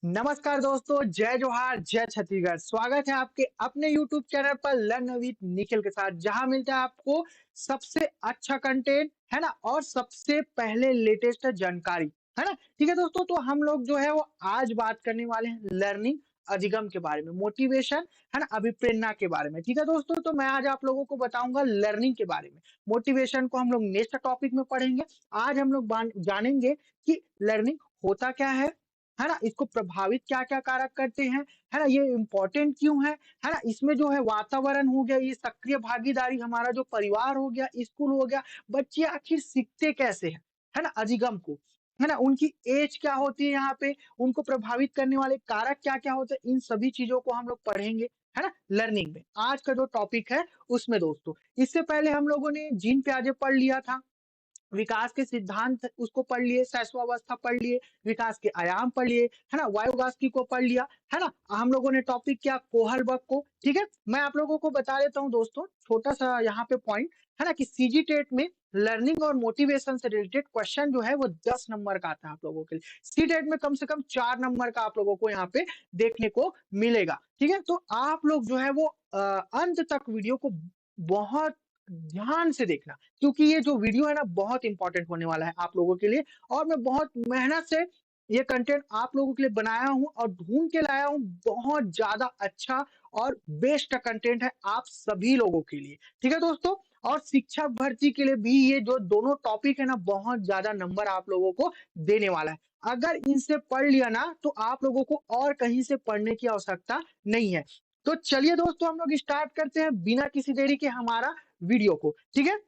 नमस्कार दोस्तों, जय जोहार, जय छत्तीसगढ़। स्वागत है आपके अपने YouTube चैनल पर लर्न विद निखिल के साथ, जहां मिलता है आपको सबसे अच्छा कंटेंट, है ना? और सबसे पहले लेटेस्ट जानकारी, है ना? ठीक है दोस्तों, तो हम लोग जो है वो आज बात करने वाले हैं लर्निंग अधिगम के बारे में, मोटिवेशन, है ना? अभिप्रेरणा के बारे में। ठीक है दोस्तों, तो मैं आज आप लोगों को बताऊंगा लर्निंग के बारे में। मोटिवेशन को हम लोग नेक्स्ट टॉपिक में पढ़ेंगे। आज हम लोग जानेंगे कि लर्निंग होता क्या है ना? इसको प्रभावित क्या-क्या कारक करते हैं, है ना? ये इम्पोर्टेंट क्यों है ना? इसमें जो है वातावरण हो गया, ये सक्रिय भागीदारी, हमारा जो परिवार हो गया, स्कूल हो गया, बच्चे आखिर सीखते कैसे हैं, है ना? अधिगम को, है ना? उनकी एज क्या होती है यहाँ पे, उनको प्रभावित करने वाले कारक क्या-क्या होते हैं, इन सभी चीज़ों को हम लोग पढ़ेंगे, है ना? लर्निंग में। आज का जो टॉपिक है उसमें दोस्तों, इससे पहले हम लोगों ने जीन पियाजे पढ़ लिया था। विकास के सिद्धांत उसको पढ़ लिए, शैशवावस्था पढ़ लिए, विकास के आयाम पढ़ लिए, है ना? वायुगास्की को पढ़ लिया, है ना? हम लोगों ने टॉपिक किया कोहलबर्ग को, ठीक है? मैं आप लोगों को बता देता हूँ दोस्तों, छोटा-सा यहाँ पे पॉइंट, है ना? कि सीजी टेट में लर्निंग और मोटिवेशन से रिलेटेड क्वेश्चन जो है वो 10 नंबर का आता है आप लोगों के लिए। सी टेट में कम से कम 4 नंबर का आप लोगों को यहाँ पे देखने को मिलेगा, ठीक है? तो आप लोग जो है वो अंत तक वीडियो को बहुत ध्यान से देखना। क्योंकि ये जो वीडियो है ना बहुत इंपॉर्टेंट होने वाला है आप लोगों के लिए और मैं बहुत मेहनत से ये कंटेंट आप लोगों के लिए बनाया हूँ और ढूंढ के लाया हूँ। बहुत ज्यादा अच्छा और बेस्ट कंटेंट है आप सभी लोगों के लिए, ठीक है दोस्तों? और शिक्षक भर्ती के लिए भी ये जो दोनों टॉपिक है ना बहुत ज्यादा नंबर आप लोगों को देने वाला है। अगर इनसे पढ़ लिया ना तो आप लोगों को और कहीं से पढ़ने की आवश्यकता नहीं है। तो चलिए दोस्तों, हम लोग स्टार्ट करते हैं बिना किसी देरी के हमारा वीडियो को, ठीक है?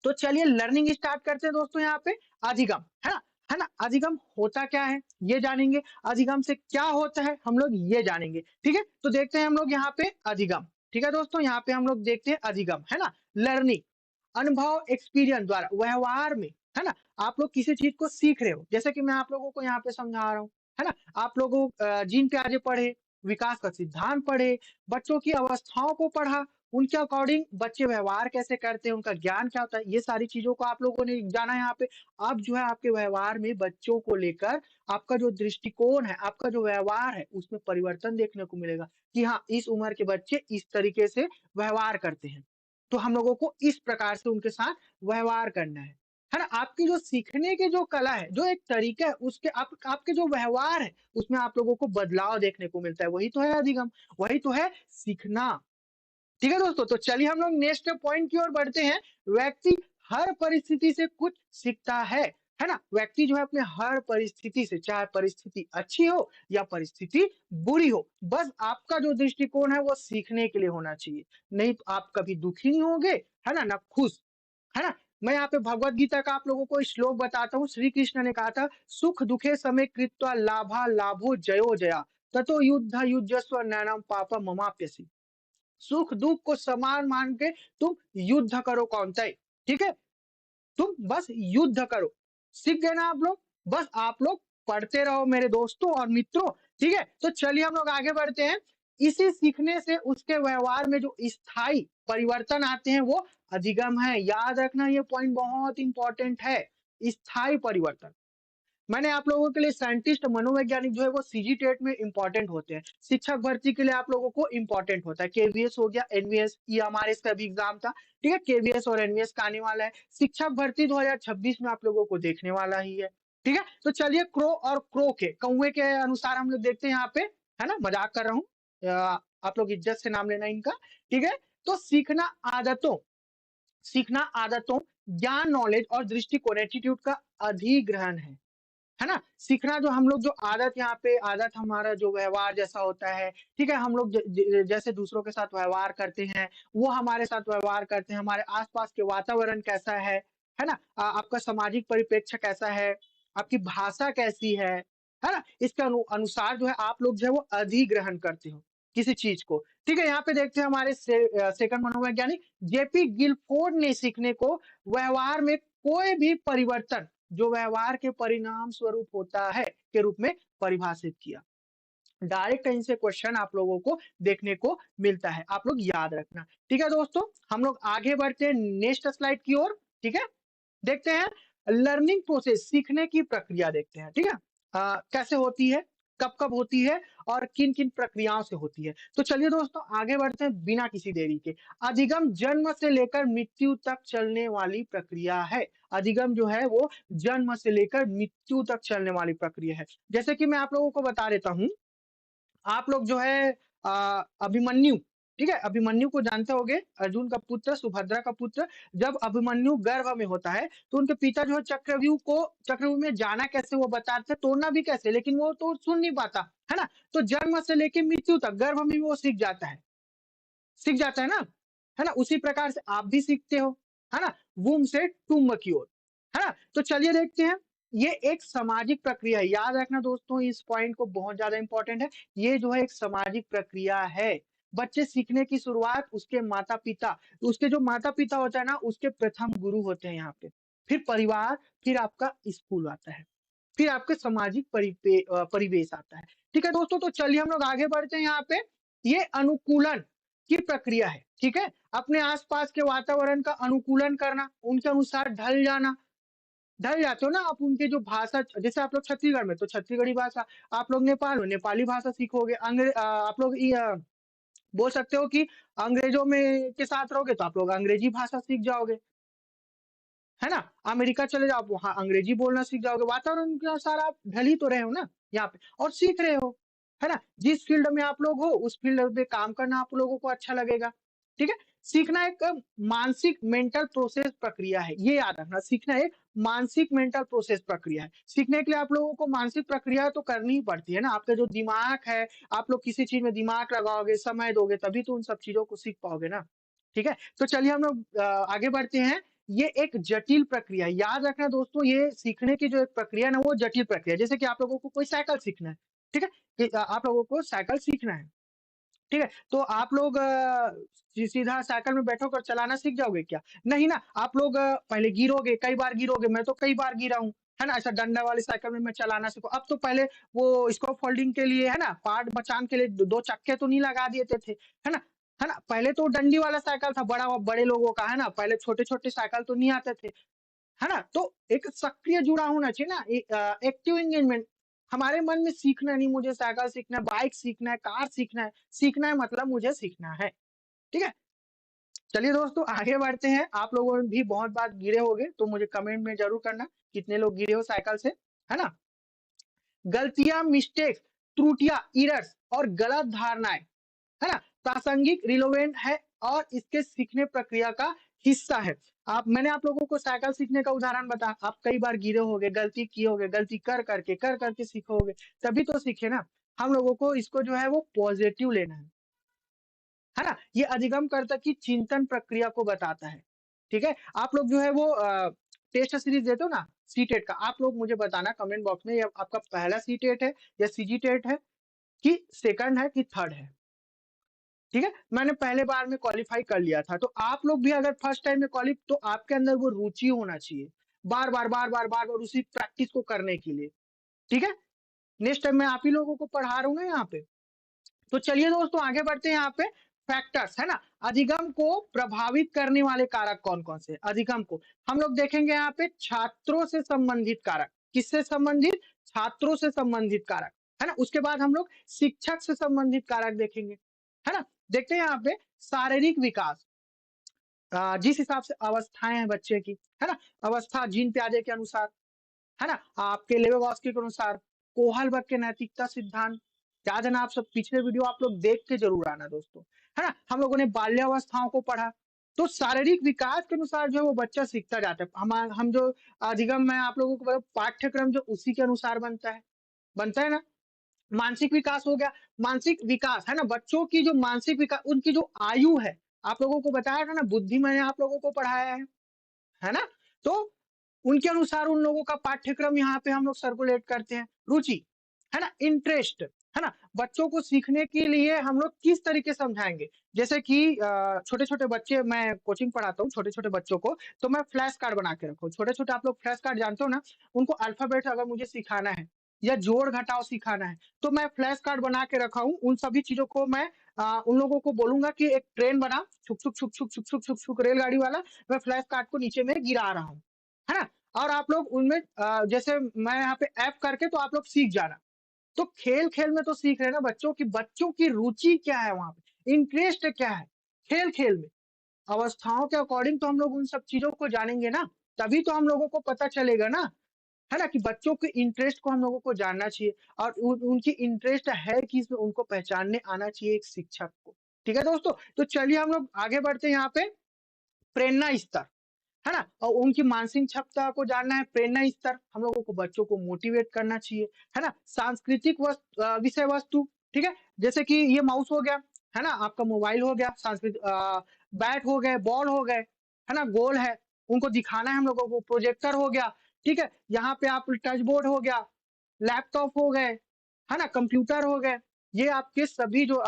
तो चलिए लर्निंग स्टार्ट करते हैं दोस्तों। यहाँ पे अधिगम, है ना? अधिगम होता क्या है ये जानेंगे। अधिगम से क्या होता है हम लोग ये जानेंगे, ठीक है? तो देखते हैं हम लोग यहाँ पे अधिगम, ठीक है दोस्तों? यहाँ पे हम लोग देखते हैं अधिगम, है ना? लर्निंग अनुभव एक्सपीरियंस द्वारा व्यवहार में, है ना? आप लोग किसी चीज को सीख रहे हो, जैसे कि मैं आप लोगों को यहाँ पे समझा रहा हूँ, है ना? आप लोगों जीन प्याजे पढ़े, विकास का सिद्धांत पढ़े, बच्चों की अवस्थाओं को पढ़ा, उनके अकॉर्डिंग बच्चे व्यवहार कैसे करते हैं, उनका ज्ञान क्या होता है, ये सारी चीजों को आप लोगों ने जाना यहाँ पे। अब जो है आपके व्यवहार में बच्चों को लेकर आपका जो दृष्टिकोण है, आपका जो व्यवहार है, उसमें परिवर्तन देखने को मिलेगा कि हाँ, इस उम्र के बच्चे इस तरीके से व्यवहार करते हैं। तो हम लोगों को इस प्रकार से उनके साथ व्यवहार करना है ना? आपकी जो सीखने की जो कला है, जो एक तरीका है, उसके आपके जो व्यवहार है, उसमें आप लोगों को बदलाव देखने को मिलता है। वही तो है अधिगम, वही तो है सीखना। ठीक है दोस्तों, तो चलिए हम लोग नेक्स्ट पॉइंट की ओर बढ़ते हैं। व्यक्ति हर परिस्थिति से कुछ सीखता है ना? व्यक्ति जो है अपने हर परिस्थिति से, चाहे परिस्थिति अच्छी हो या परिस्थिति बुरी हो, बस आपका जो दृष्टिकोण है वो सीखने के लिए होना चाहिए। नहीं तो आप कभी दुखी नहीं होंगे, है ना खुश, है ना? मैं यहाँ पे भगवत गीता का आप लोगों को श्लोक बताता हूँ। श्री कृष्ण ने कहा था, सुख दुखे समय कृत्वा लाभा लाभो जयो जया, ततो युद्ध युजस्व नैनम पापा ममाप्यसी। सुख दुख को समान मान के तुम युद्ध करो कौनतय, ठीक है? तुम बस युद्ध करो। सीख गए ना आप लोग? बस आप लोग पढ़ते रहो मेरे दोस्तों और मित्रों, ठीक है? तो चलिए हम लोग आगे बढ़ते हैं। इसी सीखने से उसके व्यवहार में जो स्थायी परिवर्तन आते हैं वो अधिगम है। याद रखना, ये पॉइंट बहुत इंपॉर्टेंट है। स्थायी परिवर्तन, मैंने आप लोगों के लिए साइंटिस्ट, मनोवैज्ञानिक जो है वो सीजी टेट में इंपॉर्टेंट होते हैं। शिक्षक भर्ती के लिए आप लोगों को इंपॉर्टेंट होता है। केवीएस हो गया, एनवीएस, ये हमारे इसका भी एग्जाम था, ठीक है? केवीएस और एनवीएस का आने वाला है। शिक्षक भर्ती 2026 में आप लोगों को देखने वाला ही है, ठीक है? तो चलिए क्रो और क्रो के कौवे के अनुसार हम लोग देखते हैं यहाँ पे, है ना? मजाक कर रहा हूँ, आप लोग इज्जत से नाम लेना इनका, ठीक है? तो सीखना आदतों, ज्ञान, नॉलेज और दृष्टिकोण, एटीट्यूड का अधिग्रहण है ना? सीखना जो हम लोग जो आदत, यहाँ पे आदत हमारा जो व्यवहार जैसा होता है, ठीक है? हम लोग जैसे दूसरों के साथ व्यवहार करते हैं, वो हमारे साथ व्यवहार करते हैं। हमारे आसपास के वातावरण कैसा है ना? आपका सामाजिक परिप्रेक्ष्य कैसा है, आपकी भाषा कैसी है ना? इसके अनुसार जो है आप लोग जो है वो अधिग्रहण करते हो किसी चीज को, ठीक है? यहाँ पे देखते हैं हमारे सेकंड मनोवैज्ञानिक जेपी गिलफोर्ड ने सीखने को व्यवहार में कोई भी परिवर्तन जो व्यवहार के परिणाम स्वरूप होता है के रूप में परिभाषित किया। डायरेक्ट कहीं से क्वेश्चन आप लोगों को देखने को मिलता है, आप लोग याद रखना, ठीक है दोस्तों? हम लोग आगे बढ़ते हैं नेक्स्ट स्लाइड की ओर, ठीक है? देखते हैं लर्निंग प्रोसेस, सीखने की प्रक्रिया देखते हैं, ठीक है? कैसे होती है? कब-कब होती है और किन-किन प्रक्रियाओं से होती है। तो चलिए दोस्तों आगे बढ़ते हैं बिना किसी देरी के। अधिगम जन्म से लेकर मृत्यु तक चलने वाली प्रक्रिया है। अधिगम जो है वो जन्म से लेकर मृत्यु तक चलने वाली प्रक्रिया है। जैसे कि मैं आप लोगों को बता देता हूँ, आप लोग जो है अभिमन्यु, ठीक है? अभिमन्यु को जानते होंगे, अर्जुन का पुत्र, सुभद्रा का पुत्र। जब अभिमन्यु गर्भ में होता है, तो उनके पिता जो है चक्रव्यूह में जाना कैसे वो बताते हैं, तोड़ना भी कैसे, लेकिन वो तो सुन नहीं पाता, है ना? तो जन्म से लेके मृत्यु तक गर्भ में भी वो सीख जाता है ना? उसी प्रकार से आप भी सीखते हो, है ना? वूम्ब से टुम्ब की ओर, है ना? तो चलिए देखते हैं, ये एक सामाजिक प्रक्रिया है। याद रखना दोस्तों इस पॉइंट को, बहुत ज़्यादा इम्पोर्टेंट है। ये जो है एक सामाजिक प्रक्रिया है। बच्चे सीखने की शुरुआत उसके जो माता-पिता होता है ना, उसके प्रथम गुरु होते हैं यहाँ पे। फिर परिवार, फिर आपका स्कूल आता है। फिर आपके सामाजिक परिवेश आता है। ठीक है दोस्तों, तो चलिए हम लोग आगे बढ़ते हैं यहाँ पे। ये अनुकूलन की प्रक्रिया है, ठीक है? अपने आस-पास के वातावरण का अनुकूलन करना, उनके अनुसार ढल जाते हो ना आप, उनकी जो भाषा, जैसे आप लोग छत्तीसगढ़ में तो छत्तीसगढ़ी भाषा, आप लोग नेपाल में नेपाली भाषा सीखोगे, आप लोग बोल सकते हो कि अंग्रेजों में के साथ रहोगे तो आप लोग अंग्रेजी भाषा सीख जाओगे। है ना? अमेरिका चले जाओ, आप वहाँ अंग्रेजी बोलना सीख जाओगे। वातावरण के अनुसार आप ढल ही तो रहे हो ना यहाँ पे, और सीख रहे हो, है ना? जिस फ़ील्ड में आप लोग हो, उस फ़ील्ड में काम करना आप लोगों को अच्छा लगेगा, ठीक है? सीखना एक मानसिक मेंटल प्रोसेस प्रक्रिया है, ये याद रखना। सीखना एक मानसिक मेंटल प्रोसेस प्रक्रिया है। सीखने के लिए आप लोगों को मानसिक प्रक्रिया तो करनी ही पड़ती है ना। आपका जो दिमाग है, आप लोग किसी चीज़ में दिमाग लगाओगे, समय दोगे, तभी तो उन सब चीज़ों को सीख पाओगे ना, ठीक है? तो चलिए हम लोग आगे बढ़ते हैं। ये एक जटिल प्रक्रिया है। याद रखना दोस्तों, ये सीखने की जो एक प्रक्रिया है ना, वो जटिल प्रक्रिया है। जैसे कि आप लोगों को कोई साइकिल सीखना है, ठीक है? कि आप लोगों को साइकिल सीखना है, ठीक है? तो आप लोग सीधा साइकिल में बैठोगे और चलाना सीख जाओगे क्या? नहीं ना, आप लोग पहले गिरोगे, कई बार गिरोगे, मैं तो कई बार गिरा हूँ, है ना? ऐसा डंडा वाली साइकिल में मैं चलाना सीखूँ। अब तो पहले वो इसको फोल्डिंग के लिए, है ना, पार्ट बचाने के लिए 2 चक्के तो नहीं लगा देते थे, है ना? है ना? पहले तो डंडी वाला साइकिल था, बड़े लोगों का, है ना? पहले छोटे-छोटे साइकिल तो नहीं आते थे। है ना? तो एक सक्रिय जुड़ा होना चाहिए ना, एक्टिव एंगेजमेंट। हमारे मन में सीखना नहीं, मुझे साइकिल सीखना है, बाइक सीखना है, कार सीखना है मतलब मुझे सीखना है। ठीक है? चलिए दोस्तों आगे बढ़ते हैं। आप लोगों ने भी बहुत बार गिरे होंगे, तो मुझे कमेंट में ज़रूर करना, कितने लोग गिरे हो साइकिल से, है ना? गलतियाँ, मिस्टेक्स, त्रुटियाँ, एरर्स और गलत धारणाएँ, है ना? प्रासंगिक, रिलेवेंट है और इसके सीखने प्रक्रिया का हिस्सा है। मैंने आप लोगों को साइकिल सीखने का उदाहरण बताया। आप कई बार गिरे होंगे, गलती किए होंगे, गलती कर करके सीखोगे, तभी तो सीखे ना। हम लोगों को इसको जो है वो पॉज़िटिव लेना है ना? ये अधिगमकर्ता की चिंतन प्रक्रिया को बताता है, ठीक है? आप लोग जो है वो टेस्ट सीरीज़ देते हो ना, सीटेट का, आप लोग मुझे बताना कमेंट बॉक्स में, ये आपका पहला सीटेट है या सीजीटेट है कि सेकंड है कि थर्ड है? ठीक है? मैंने पहले बार में क्वालीफाई कर लिया था, तो आप लोग भी अगर फर्स्ट टाइम में तो आपके अंदर वो रुचि होना चाहिए। बार-बार उसी प्रैक्टिस को करने के लिए, ठीक है? नेक्स्ट टाइम मैं आप ही लोगों को पढ़ा रहा हूँ ना यहाँ पे। तो चलिए दोस्तों आगे बढ़ते हैं यहाँ पे। फैक्टर्स, है ना? अधिगम को प्रभावित करने वाले कारक कौन-कौन से हैं? अधिगम को हम लोग देखेंगे यहाँ पे छात्रों से संबंधित कारक। किससे संबंधित? छात्रों से संबंधित कारक, है ना? उसके बाद हम लोग शिक्षक से संबंधित कारक देखेंगे, है ना? देखते हैं यहाँ पे शारीरिक विकास, जिस हिसाब से अवस्थाएँ हैं बच्चे की, है ना? अवस्था जीन प्याजे के अनुसार, है ना? आपके लेवेगोस्की के अनुसार, कोहलबर्ग के नैतिकता सिद्धांत, याद है ना? आप सब पिछले वीडियो आप लोग देख के ज़रूर आना दोस्तों, है ना? हम लोगों ने बाल्यावस्थाओं को पढ़ा, तो शारीरिक विकास के अनुसार जो है वो बच्चा सीखता जाता है। हम जो अधिगम मैं आप लोगों को पाठ्यक्रम जो उसी के अनुसार बनता है ना? मानसिक विकास हो गया, मानसिक विकास, है ना? बच्चों की जो मानसिक उनकी जो आयु है, आप लोगों को बताया था ना, बुद्धि मैंने आप लोगों को पढ़ाया है ना? तो उनके अनुसार उन लोगों का पाठ्यक्रम यहाँ पे हम लोग सर्कुलेट करते हैं। रुचि, है ना? इंटरेस्ट, है ना? बच्चों को सीखने के लिए हम लोग किस तरीके से समझाएँगे? जैसे कि छोटे-छोटे बच्चे, मैं कोचिंग पढ़ाता हूँ छोटे-छोटे बच्चों को, तो मैं फ्लैश कार्ड बना के रखा हूँ। छोटे-छोटे आप लोग फ्लैश कार्ड जानते हो ना? उनको अल्फ़ाबेट अगर मुझे सिखाना है या जोड़-घटाव सिखाना है, तो मैं फ्लैश कार्ड बना के रखा हूँ। उन सभी चीज़ों को मैं उन लोगों को बोलूँगा कि एक ट्रेन बना, छुक, छुक, छुक, छुक, छुक, छुक, छुक, छुक रेलगाड़ी वाला, मैं फ्लैश कार्ड को नीचे में गिरा रहा हूँ, है ना? और आप लोग उनमें जैसे मैं यहाँ पे ऐप करके तो आप लोग सीख जाना। तो खेल-खेल में तो सीख रहे हैं ना बच्चों की रुचि क्या है वहाँ पे, इंटरेस्ट क्या है खेल-खेल में। अवस्थाओं के अकॉर्डिंग तो हम लोग उन सब चीज़ों को जानेंगे ना, तभी तो हम लोगों को पता चलेगा ना, है ना? कि बच्चों के इंटरेस्ट को हम लोगों को जानना चाहिए और उनकी इंटरेस्ट है किसमें उनको पहचानने आना चाहिए एक शिक्षक को। ठीक है दोस्तों? तो चलिए हम लोग आगे बढ़ते हैं यहाँ पे प्रेरणा स्तर। है ना? और उनकी मानसिक क्षमता को जानना है, प्रेरणा स्तर, हम लोगों को बच्चों को मोटिवेट करना चाहिए, है ना? सांस्कृतिक विषय वस्तु, ठीक है? जैसे कि ये माउस हो गया, है ना? आपका मोबाइल हो गया, बैट हो गए, बॉल हो गए, है ना? गोल है, उनको दिखाना है हम लोगों को, प्रोजेक्टर हो गया, ठीक है? यहाँ पे आप टच बोर्ड हो गया, लैपटॉप हो गए, है ना? कंप्यूटर हो गए, ये आपके सभी जो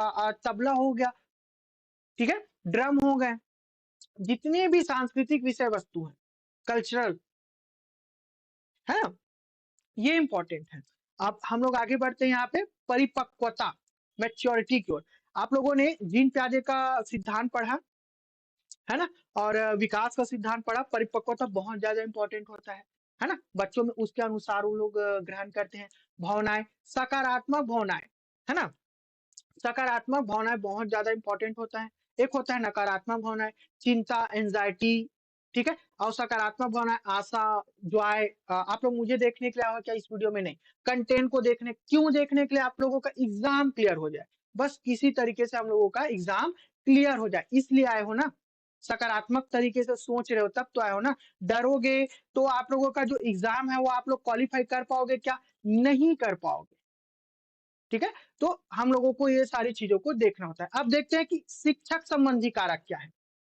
तबला हो गया, ठीक है? ड्रम हो गए, जितने भी सांस्कृतिक विषय वस्तु हैं, कल्चरल, है ना? ये इंपॉर्टेंट है। अब हम लोग आगे बढ़ते हैं यहाँ पे परिपक्वता, मैच्योरिटी की ओर। आप लोगों ने जीन पियाजे का सिद्धांत पढ़ा, है ना? और विकास का सिद्धांत पढ़ा, परिपक्वता बहुत ज़्यादा इंपॉर्टेंट होता है ना? बच्चों में उसके अनुसार वो लोग ग्रहण करते हैं। भावनाएँ, सकारात्मक भावनाएँ, है ना? सकारात्मक भावनाएँ बहुत ज़्यादा इम्पोर्टेंट होता है। एक होता है नकारात्मक भावनाएँ, चिंता, एंग्ज़ायटी, ठीक है? और सकारात्मक भावनाएँ आशा, जॉय आप लोग मुझे देखने के लिए आए हो क्या इस वीडियो में? नहीं। कंटेंट को देखने क्यों देखने के लिए? आप लोगों का एग्ज़ाम क्लियर हो जाए। बस किसी तरीके से हम लोगों का एग्ज़ाम क्लियर हो जाए, इसलिए आए हो ना। सकारात्मक तरीके से सोच रहे हो तब तो आए हो ना। डरोगे तो आप लोगों का जो एग्ज़ाम है वो आप लोग क्वालीफाई कर पाओगे क्या? नहीं कर पाओगे। ठीक है? तो हम लोगों को ये सारी चीज़ों को देखना होता है। अब देखते हैं कि शिक्षक संबंधी कारक क्या है?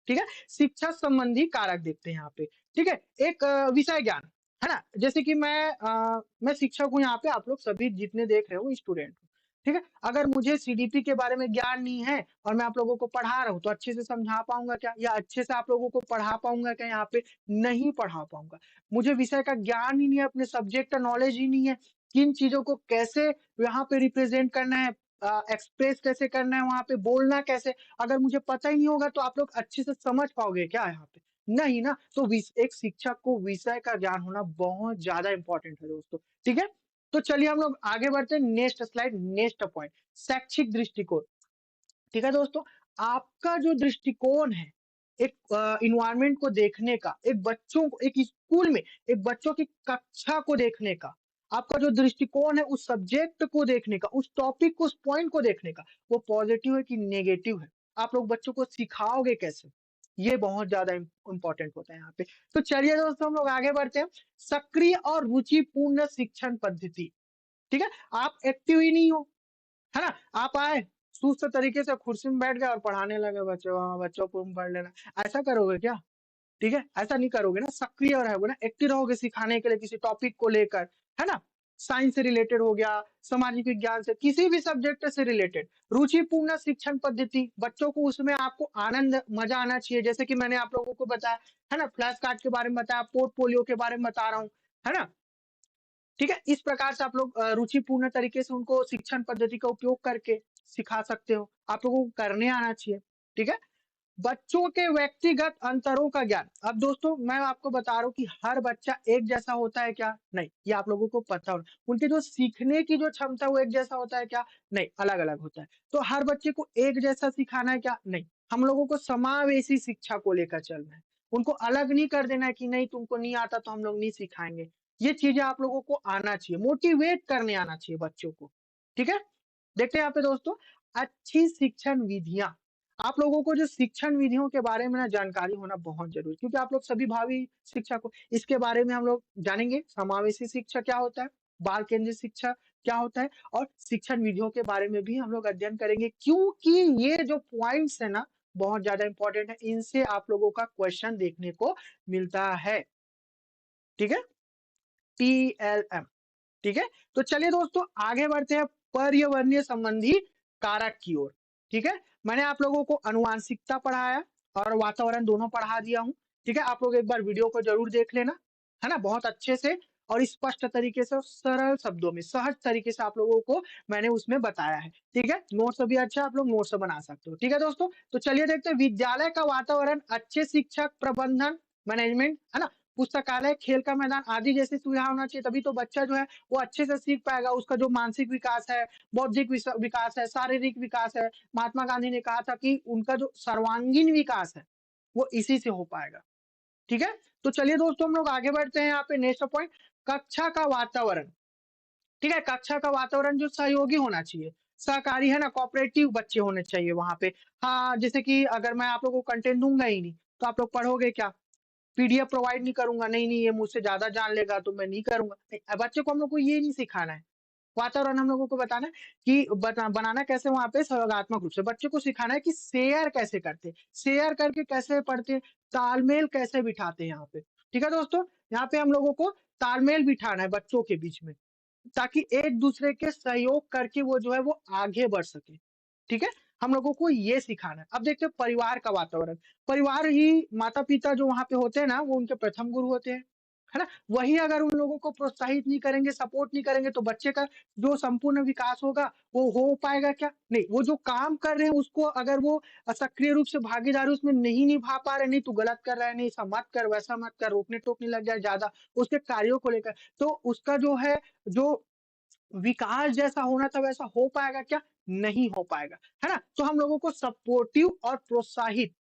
ठीक है? शिक्षा संबंधी कारक देखते हैं यहाँ पे, ठीक है? एक विषय ज्ञान, है ना? जैसे कि मैं शिक्षक हूँ यहाँ पे, आप लोग सभी जितने देख रहे हो स्टूडेंट हो, ठीक है? अगर मुझे सीडीपी के बारे में ज्ञान नहीं है और मैं आप लोगों को पढ़ा रहा हूँ, तो अच्छे से समझा पाऊँगा क्या? या अच्छे से आप लोगों को पढ़ा पाऊँगा क्या यहाँ पे? नहीं पढ़ा पाऊँगा। मुझे विषय का ज्ञान ही नहीं है, अपने सब्जेक्ट का नॉलेज ही नहीं है, किन चीज़ों को कैसे यहाँ पे रिप्रेज़ेंट करना है, एक्सप्रेस कैसे करना है, वहाँ पे बोलना कैसे, अगर मुझे पता ही नहीं होगा तो आप लोग अच्छे से समझ पाओगे क्या यहाँ पे? नहीं ना। तो एक शिक्षक को विषय का ज्ञान होना बहुत ज़्यादा इम्पोर्टेंट है दोस्तों, ठीक है? तो चलिए हम लोग आगे बढ़ते हैं नेक्स्ट स्लाइड, नेक्स्ट पॉइंट, शैक्षिक दृष्टिकोण। ठीक है दोस्तों, आपका जो दृष्टिकोण है, एक एनवायरनमेंट को देखने का, एक बच्चों को एक स्कूल में, एक बच्चों की कक्षा को देखने का, आपका जो दृष्टिकोण है उस सब्जेक्ट को देखने का, उस टॉपिक को, उस पॉइंट को देखने का, वो पॉजिटिव है कि नेगेटिव है? आप लोग बच्चों को सिखाओगे कैसे? ये बहुत ज़्यादा इम्पोर्टेंट होता है यहाँ पे। तो चलिए दोस्तों हम लोग आगे बढ़ते हैं। सक्रिय और रुचिपूर्ण शिक्षण पद्धति, ठीक है? आप एक्टिव ही नहीं हो, है ना? आप आए, सुस्त तरीके से कुर्सी में बैठ गए और पढ़ाने लगे बच्चों, हाँ, बच्चों तुम पढ़ लेना। ऐसा करोगे क्या? ठीक है? ऐसा नहीं करोगे ना, सक्रिय रहोगे ना, एक्टिव रहोगे सिखाने के लिए किसी टॉपिक को लेकर, है ना? साइंस से रिलेटेड हो गया, सामाजिक विज्ञान से, किसी भी सब्जेक्ट से रिलेटेड। रुचिपूर्ण शिक्षण पद्धति, बच्चों को उसमें आपको आनंद, मज़ा आना चाहिए। जैसे कि मैंने आप लोगों को बताया, है ना? फ्लैश कार्ड के बारे में बताया, पोर्टफोलियो के बारे में बता रहा हूँ, है ना? ठीक है? इस प्रकार से आप लोग रुचिपूर्ण तरीके से उनको शिक्षण पद्धति का उपयोग करके सिखा सकते हो। आप लोगों को करने आना चाहिए, ठीक है? बच्चों के व्यक्तिगत अंतरों का ज्ञान। अब दोस्तों मैं आपको बता रहा हूँ कि हर बच्चा एक जैसा होता है क्या? नहीं, ये आप लोगों को पता होना। उनकी जो सीखने की जो क्षमता है वो एक जैसा होता है क्या? नहीं, अलग-अलग होता है। तो हर बच्चे को एक जैसा सिखाना है क्या? नहीं। हम लोगों को समावेशी शिक्षा को लेकर चलना है। उनको अलग नहीं कर देना है कि नहीं तुमको नहीं आता तो हम लोग नहीं सिखाएँगे। ये चीज़ें आप लोगों को आना चाहिए, मोटिवेट करने आना चाहिए बच्चों को। ठीक है? देखते हैं यहाँ पे दोस्तों, अच्छी शिक्षण विधियाँ। आप लोगों को जो शिक्षण विधियों के बारे में ना जानकारी होना बहुत ज़रूरी है, क्योंकि आप लोग सभी भावी शिक्षक हो। इसके बारे में हम लोग जानेंगे, समावेशी शिक्षा क्या होता है, बाल केंद्रित शिक्षा क्या होता है और शिक्षण विधियों के बारे में भी हम लोग अध्ययन करेंगे, क्योंकि ये जो पॉइंट्स है ना, बहुत ज़्यादा इम्पोर्टेंट है। इनसे आप लोगों का क्वेश्चन देखने को मिलता है, ठीक है? टीएलएम। ठीक है? तो चलिए दोस्तों आगे बढ़ते हैं पर्यावरणीय संबंधी कारक की ओर। ठीक है? मैंने आप लोगों को आनुवांशिकता पढ़ाया और वातावरण दोनों पढ़ा दिया हूँ। ठीक है? आप लोग एक बार वीडियो को ज़रूर देख लेना, है ना? बहुत अच्छे से और स्पष्ट तरीके से और सरल शब्दों में, सहज तरीके से आप लोगों को मैंने उसमें बताया है। ठीक है? नोट्स भी अच्छा आप लोग नोट्स बना सकते हो। ठीक है दोस्तों? तो चलिए देखते हैं विद्यालय का वातावरण अच्छे शिक्षक, प्रबंधन, मैनेजमेंट, है ना? पुस्तकालय, खेल का मैदान आदि जैसी सुविधा होना चाहिए, तभी तो बच्चा जो है वो अच्छे से सीख पाएगा। उसका जो मानसिक विकास है, बौद्धिक विकास है, शारीरिक विकास है। महात्मा गांधी ने कहा था कि उनका जो सर्वांगीण विकास है वो इसी से हो पाएगा। ठीक है, तो चलिए दोस्तों हम लोग आगे बढ़ते हैं। यहाँ पे नेक्स्ट पॉइंट, कक्षा का वातावरण। ठीक है, कक्षा का वातावरण जो सहयोगी होना चाहिए, सहकारी है ना, कोऑपरेटिव बच्चे होने चाहिए वहां पे। हाँ, जैसे कि अगर मैं आप लोगों को कंटेंट दूंगा ही नहीं तो आप लोग पढ़ोगे क्या? पीडीएफ प्रोवाइड नहीं करूंगा, नहीं नहीं ये मुझसे ज्यादा जान लेगा तो मैं नहीं करूंगा। नहीं, बच्चे को हम लोग को ये नहीं सिखाना है। वातावरण हम लोगों को बताना है कि बनाना कैसे वहां पे सहयोगात्मक रूप से। बच्चे को सिखाना है कि शेयर कैसे करते, शेयर करके कैसे पढ़ते, तालमेल कैसे बिठाते हैं यहाँ पे। ठीक है दोस्तों, यहाँ पे हम लोगों को तालमेल बिठाना है बच्चों के बीच में, ताकि एक दूसरे के सहयोग करके वो जो है वो आगे बढ़ सके। ठीक है, हम लोगों को ये सिखाना है। अब देखते हैं परिवार का वातावरण। परिवार ही, माता पिता जो वहां पे होते हैं ना, वो उनके प्रथम गुरु होते हैं, है ना। वही अगर उन लोगों को प्रोत्साहित नहीं करेंगे, सपोर्ट नहीं करेंगे, तो बच्चे का जो संपूर्ण विकास होगा वो हो पाएगा क्या? नहीं। वो जो काम कर रहे हैं उसको अगर वो सक्रिय रूप से भागीदारी उसमें नहीं निभा पा रहे, नहीं तू गलत कर रहा है, नहीं ऐसा मत कर, वैसा मत कर, रोकने टोकने लग जाए ज्यादा उसके कार्यों को लेकर, तो उसका जो है, जो विकास जैसा होना था वैसा हो पाएगा क्या? नहीं हो पाएगा, है ना। तो हम लोगों को सपोर्टिव और प्रोत्साहित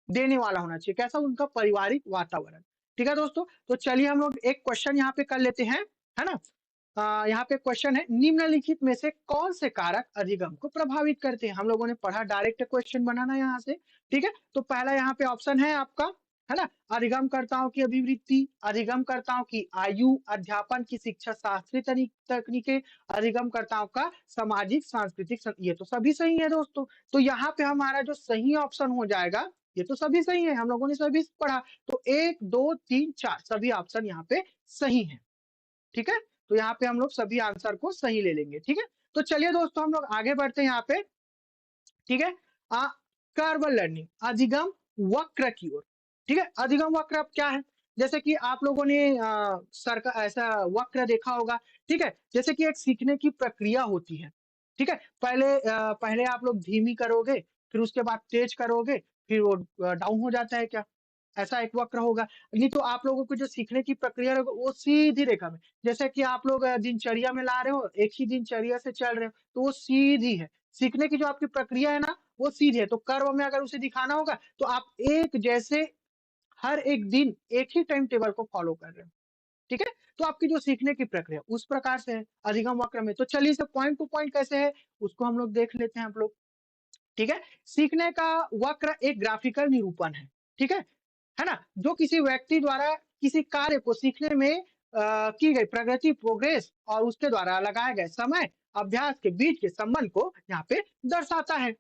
देने वाला होना चाहिए। कैसा? उनका पारिवारिक वातावरण। ठीक है दोस्तों, तो चलिए हम लोग एक क्वेश्चन यहाँ पे कर लेते हैं, है ना। यहाँ पे क्वेश्चन है, निम्नलिखित में से कौन से कारक अधिगम को प्रभावित करते हैं? हम लोगों ने पढ़ा, डायरेक्ट क्वेश्चन बनाना यहाँ से। ठीक है, तो पहला यहाँ पे ऑप्शन है आपका, है ना, अधिगमकर्ताओं की अभिवृत्ति, अधिगमकर्ताओं की आयु, अध्यापन की शिक्षा शास्त्रीय तकनीकें, अधिगमकर्ताओं का सामाजिक सांस्कृतिक ये तो सभी सही है दोस्तों। तो यहाँ पे हमारा जो सही ऑप्शन हो जाएगा, ये तो सभी सही है, हम लोगों ने सभी पढ़ा, तो 1 2 3 4 सभी ऑप्शन यहाँ पे सही है। ठीक है, तो यहाँ पे हम लोग सभी आंसर को सही ले लेंगे। ठीक है, तो चलिए दोस्तों हम लोग आगे बढ़ते हैं यहाँ पे। ठीक है, कर्व लर्निंग, अधिगम वक्र की ओर। ठीक है, अधिगम वक्र अब क्या है? जैसे कि आप लोगों ने सरका ऐसा वक्र देखा होगा। ठीक है, जैसे कि एक सीखने की प्रक्रिया होती है। ठीक है, पहले आप लोग धीमी करोगे, फिर उसके बाद तेज करोगे, फिर वो डाउन हो जाता है क्या? ऐसा एक वक्र होगा। नहीं तो आप लोगों को जो सीखने की प्रक्रिया होगा वो सीधी रेखा में, जैसे कि आप लोग दिनचर्या में ला रहे हो, एक ही दिनचर्या से चल रहे हो, तो वो सीधी है। सीखने की जो आपकी प्रक्रिया है ना वो सीधी है। तो कर्व में अगर उसे दिखाना होगा तो आप एक जैसे हर एक दिन एक ही टाइम टेबल को फॉलो कर रहे हो। ठीक है, तो आपकी जो सीखने की प्रक्रिया उस प्रकार से है अधिगम वक्र में। तो चलिए इसे पॉइंट टू पॉइंट कैसे है उसको हम लोग देख लेते हैं आप लोग। ठीक है, सीखने का वक्र एक ग्राफिकल निरूपण है। ठीक है ना, जो किसी व्यक्ति द्वारा किसी कार्य को सीखने में की गई प्रगति, प्रोग्रेस और उसके द्वारा लगाए गए समय, अभ्यास के बीच के संबंध को यहाँ पे दर्शाता है।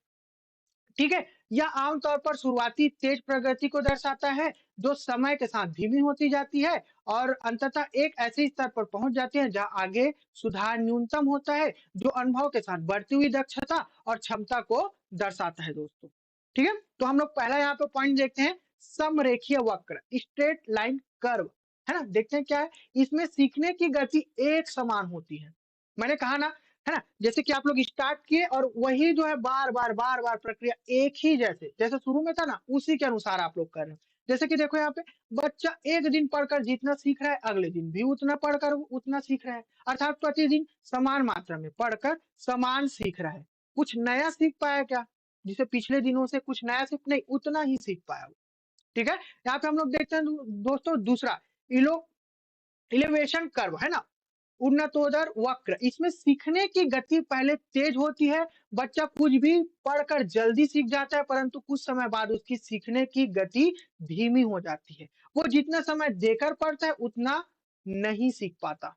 ठीक है, यह आमतौर पर शुरुआती तेज प्रगति को दर्शाता है जो समय के साथ धीमी होती जाती है और अंततः एक ऐसे स्तर पर पहुंच जाती है जहां आगे सुधार न्यूनतम होता है, जो अनुभव के साथ बढ़ती हुई दक्षता और क्षमता को दर्शाता है दोस्तों। ठीक है, तो हम लोग पहला यहाँ पे पॉइंट देखते हैं, समरेखीय वक्र, स्ट्रेट लाइन कर्व। है ना, देखते हैं क्या है इसमें। सीखने की गति एक समान होती है, मैंने कहा ना, है ना। जैसे कि आप लोग स्टार्ट किए और वही जो है बार बार प्रक्रिया एक ही जैसे जैसे शुरू में था ना उसी के अनुसार आप लोग कर रहे हो। जैसे कि देखो यहाँ पे बच्चा एक दिन पढ़कर जितना सीख रहा है अगले दिन भी उतना पढ़कर उतना सीख रहा है, अर्थात प्रतिदिन समान मात्रा में पढ़कर समान सीख रहा है। कुछ नया सीख पाया क्या? जिसे पिछले दिनों से कुछ नया सीख नहीं, उतना ही सीख पाया वो। ठीक है, यहाँ पे हम लोग देखते हैं दोस्तों दूसरा, इलो इलेवेशन कर्व, है ना, उन्नतोदर वक्र। इसमें सीखने की गति पहले तेज होती है, बच्चा कुछ भी पढ़कर जल्दी सीख जाता है, परंतु कुछ समय बाद उसकी सीखने की गति धीमी हो जाती है। वो जितना समय देकर पढ़ता है उतना नहीं सीख पाता।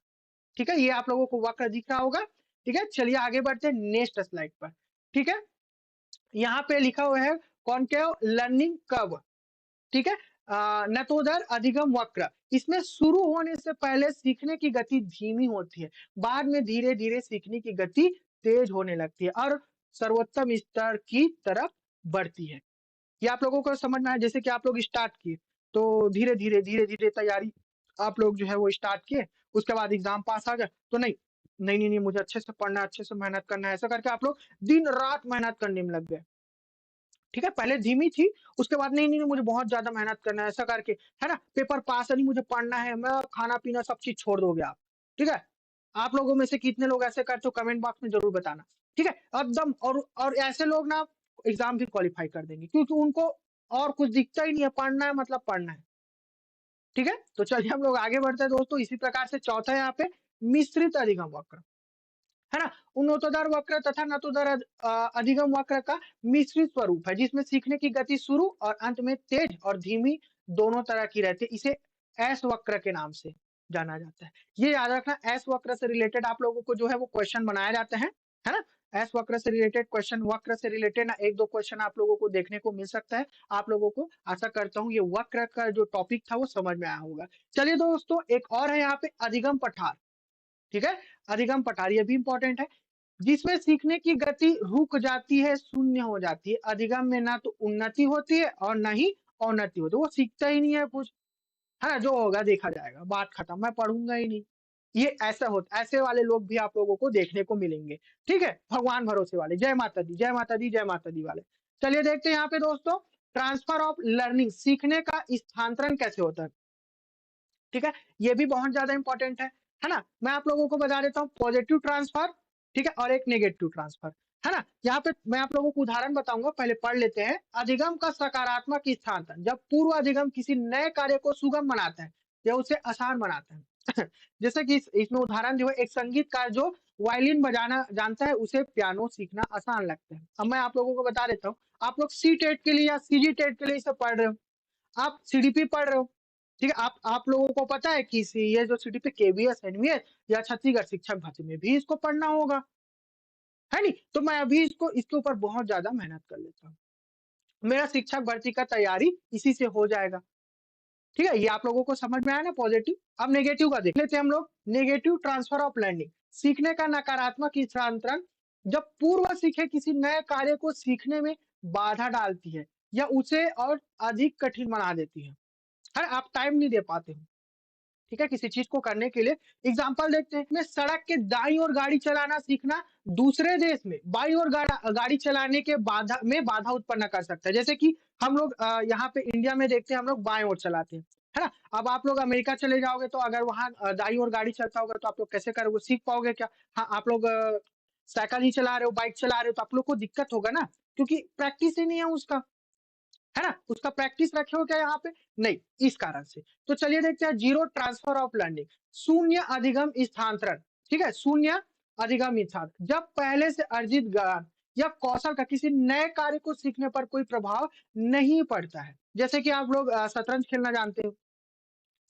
ठीक है, ये आप लोगों को वक्र दिख रहा होगा। ठीक है, चलिए आगे बढ़ते हैं नेक्स्ट स्लाइड पर। ठीक है, यहाँ पे लिखा हुआ है कॉनकेव लर्निंग कर्व। ठीक है, नतोदर अधिगम वक्र। इसमें शुरू होने से पहले सीखने की गति धीमी होती है, बाद में धीरे धीरे सीखने की गति तेज होने लगती है और सर्वोत्तम स्तर की तरफ बढ़ती है। ये आप लोगों को समझ में आया। जैसे कि आप लोग स्टार्ट किए तो धीरे धीरे तैयारी आप लोग जो है वो स्टार्ट किए, उसके बाद एग्जाम पास आ गया तो नहीं नहीं नहीं नहीं मुझे अच्छे से पढ़ना है, अच्छे से मेहनत करना है, ऐसा करके आप लोग दिन रात मेहनत करने में लग गए। ठीक है? पहले धीमी थी, उसके बाद नहीं मुझे बहुत ज़्यादा मेहनत करना है ऐसा करके, है ना? पेपर पास है नहीं मुझे पढ़ना है, मैं खाना-पीना सब चीज़ छोड़ दोगे आप, ठीक है? आप लोगों में से कितने लोग ऐसे करते हो कमेंट बॉक्स में ज़रूर बताना, ठीक है? एकदम और ऐसे लोग ना एग्ज़ाम भी क्वालीफाई कर देंगे क्योंकि उनको और कुछ दिखता ही नहीं है, पढ़ना है मतलब पढ़ना है, ठीक है? तो चलिए हम लोग आगे बढ़ते हैं दोस्तों, इसी प्रकार से चौथा यहाँ पे मिश्रित अधिगम वक्र। है ना? उन्नतोदर वक्र तथा नतोदर अधिगम वक्र का मिश्रित स्वरूप है जिसमें सीखने की गति शुरू और अंत में तेज और धीमी दोनों तरह की रहती है। इसे एस वक्र के नाम से जाना जाता है। ये याद रखना एस वक्र से रिलेटेड आप लोगों को जो है वो क्वेश्चन बनाए जाते हैं, है ना? एस वक्र से रिलेटेड क्वेश्चन वक्र से रिलेटेड ना 1-2 क्वेश्चन आप लोगों को देखने को मिल सकता है। आप लोगों को आशा करता हूँ ये वक्र का जो टॉपिक था वो समझ में आया होगा। चलिए दोस्तों एक और है यहाँ पे अधिगम पठार। ठीक है? अधिगम पठार ये भी इम्पोर्टेंट है, जिसमें सीखने की गति रुक जाती है, शून्य हो जाती है। अधिगम में ना तो उन्नति होती है और ना ही अवनति होती है। वो सीखता ही नहीं है कुछ, है ना? जो होगा देखा जाएगा, बात खत्म, मैं पढ़ूँगा ही नहीं। ये ऐसा होता ऐसे वाले लोग भी आप लोगों को देखने को मिलेंगे, ठीक है? भगवान भरोसे वाले, जय माता दी, जय माता दी, जय माता दी वाले। चलिए देखते हैं यहाँ पे दोस्तों, ट्रांसफर ऑफ लर्निंग सीखने का स्थानांतरण कैसे होता है? ठीक है? ये भी बहुत ज़्यादा इम्पोर्टेंट है ना? मैं आप लोगों को बता देता हूँ पॉजिटिव ट्रांसफर, ठीक है? और एक नेगेटिव ट्रांसफर, है ना? यहाँ पे मैं आप लोगों को उदाहरण बताऊँगा, पहले पढ़ लेते हैं। अधिगम का सकारात्मक स्थानांतरण, जब पूर्व अधिगम किसी नए कार्य को सुगम बनाता है या उसे आसान बनाता है। जैसे कि इसमें उदाहरण जो है एक संगीतकार जो वायलिन बजाना जानता है, उसे पियानो सीखना आसान लगता है। अब मैं आप लोगों को बता देता हूँ, आप लोग सी टेट के लिए या सीजी टेट के लिए इसे पढ़ रहे हो। आप सीडीपी पढ़ रहे हो, ठीक है? आप लोगों को पता है कि ये जो सीडीपी केवीएस, एनवीएस या छत्तीसगढ़ शिक्षक भर्ती में भी इसको पढ़ना होगा, है नहीं? तो मैं अभी इसको इसके ऊपर बहुत ज़्यादा मेहनत कर लेता हूँ। मेरा शिक्षक भर्ती का तैयारी इसी से हो जाएगा, ठीक है? ये आप लोगों को समझ में आया ना पॉजिटिव? अब नेगेटिव का देख लेते हैं हम लोग। नेगेटिव ट्रांसफर ऑफ लर्निंग, सीखने का नकारात्मक स्थानांतरण, जब पूर्व सीखे किसी नए कार्य को सीखने में बाधा डालती है या उसे और अधिक कठिन बना देती है। आप टाइम नहीं दे पाते हो, ठीक है? किसी चीज़ को करने के लिए एग्ज़ाम्पल देखते हैं, मैं सड़क के दाईं ओर गाड़ी चलाना सीखना दूसरे देश में बाईं ओर गाड़ी चलाने के बाधा उत्पन्न कर सकता है। जैसे कि हम लोग यहाँ पे इंडिया में देखते हैं हम लोग बाएँ ओर चलाते हैं, है ना? अब आप लोग अमेरिका चले जाओगे तो अगर वहाँ दाईं ओर गाड़ी चलता होगा तो आप लोग कैसे करोगे? सीख पाओगे क्या? हाँ, आप लोग साइकिल ही चला रहे हो, बाइक चला रहे हो तो आप लोग को दिक्कत होगा ना, क्योंकि प्रैक्टिस ही नहीं है उसका। है ना? उसका प्रैक्टिस रखे हो क्या यहाँ पे? नहीं, इस कारण से। तो चलिए देखते हैं जीरो ट्रांसफर ऑफ लर्निंग, शून्य अधिगम स्थानांतरण, ठीक है? शून्य अधिगम स्थानांतरण, जब पहले से अर्जित ज्ञान या कौशल का किसी नए कार्य को सीखने पर कोई प्रभाव नहीं पड़ता है। जैसे कि आप लोग शतरंज खेलना जानते हो,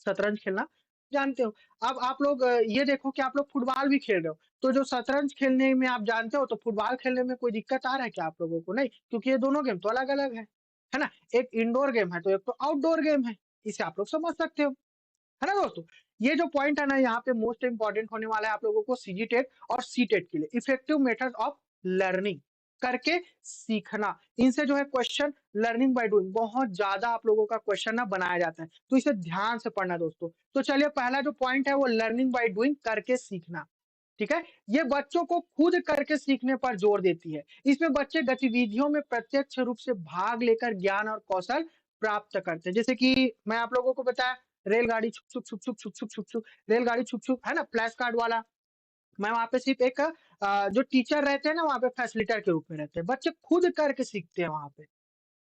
शतरंज खेलना जानते हो। अब आप लोग ये देखो कि आप लोग फुटबॉल भी खेल रहे हो, तो जो शतरंज खेलने में आप जानते हो, तो फुटबॉल खेलने में कोई दिक्कत आ रहा है क्या आप लोगों को? नहीं, क्योंकि ये दोनों गेम तो अलग-अलग है ना? एक इंडोर गेम है, तो एक तो आउटडोर गेम है। इसे आप लोग समझ सकते हो, है ना दोस्तों? ये जो पॉइंट है ना यहाँ पे मोस्ट इम्पोर्टेंट होने वाला है आप लोगों को सीजी टेट और सी टेट के लिए, इफेक्टिव मेथड ऑफ लर्निंग, करके सीखना। इनसे जो है क्वेश्चन लर्निंग बाय डूइंग बहुत ज्यादा आप लोगों का क्वेश्चन ना बनाया जाता है, तो इसे ध्यान से पढ़ना दोस्तों। तो चलिए पहला जो पॉइंट है वो लर्निंग बाय डूइंग, करके सीखना, ठीक है? ये बच्चों को खुद करके सीखने पर जोर देती है। इसमें बच्चे गतिविधियों में प्रत्यक्ष रूप से भाग लेकर ज्ञान और कौशल प्राप्त करते हैं। जैसे कि मैं आप लोगों को बताया रेलगाड़ी छुक छुक छुक छुक छुक छुक छुक छुक, रेलगाड़ी छुक छुक, है ना? फ्लैश कार्ड वाला। मैं वहाँ पे सिर्फ एक जो टीचर रहते हैं ना वहाँ पे फैसिलिटेटर के रूप में रहते हैं। बच्चे खुद करके सीखते हैं वहाँ पे,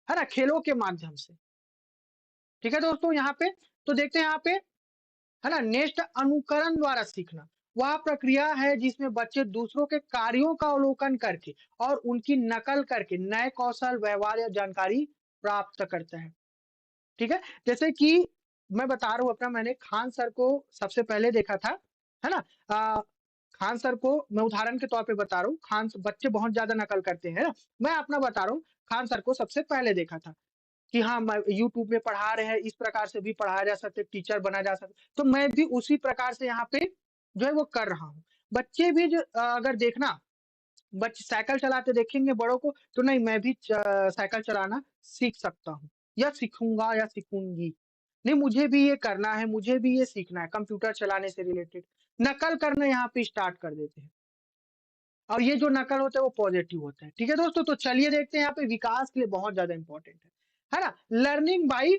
है ना? खेलों के माध्यम से। ठीक है दोस्तों यहाँ पे? तो देखते हैं यहाँ पे, है ना? नेक्स्ट अनुकरण द्वारा सीखना, वह प्रक्रिया है जिसमें बच्चे दूसरों के कार्यों का अवलोकन करके और उनकी नकल करके नए कौशल, व्यवहार या जानकारी प्राप्त करते हैं। ठीक है? जैसे कि मैं बता रहा हूँ अपना, मैंने खान सर को सबसे पहले देखा था, है ना? खान सर को मैं उदाहरण के तौर पे बता रहा हूँ, खान बच्चे बहुत ज़्यादा नकल करते हैं, है ना? मैं अपना बता रहा हूँ, खान सर को सबसे पहले देखा था। कि हाँ, मैं यूट्यूब में पढ़ा रहे हैं, इस प्रकार से भी पढ़ाया जा सकता है, टीचर बना जा सकता है। तो मैं भी उसी प्रकार से यहाँ पे जो है वो कर रहा हूँ। बच्चे भी जो अगर देखना, बच्चे साइकिल चलाते देखेंगे बड़ों को, तो नहीं मैं भी साइकिल चलाना सीख सकता हूँ या सीखूँगा या सीखूँगी। नहीं मुझे भी ये करना है, मुझे भी ये सीखना है, कंप्यूटर चलाने से रिलेटेड। नकल करना यहाँ पे स्टार्ट कर देते हैं। और ये जो नकल होता है वो पॉजिटिव होता है। ठीक है दोस्तों, तो चलिए देखते हैं यहाँ पे विकास के लिए बहुत ज्यादा इंपॉर्टेंट है ना। लर्निंग बाई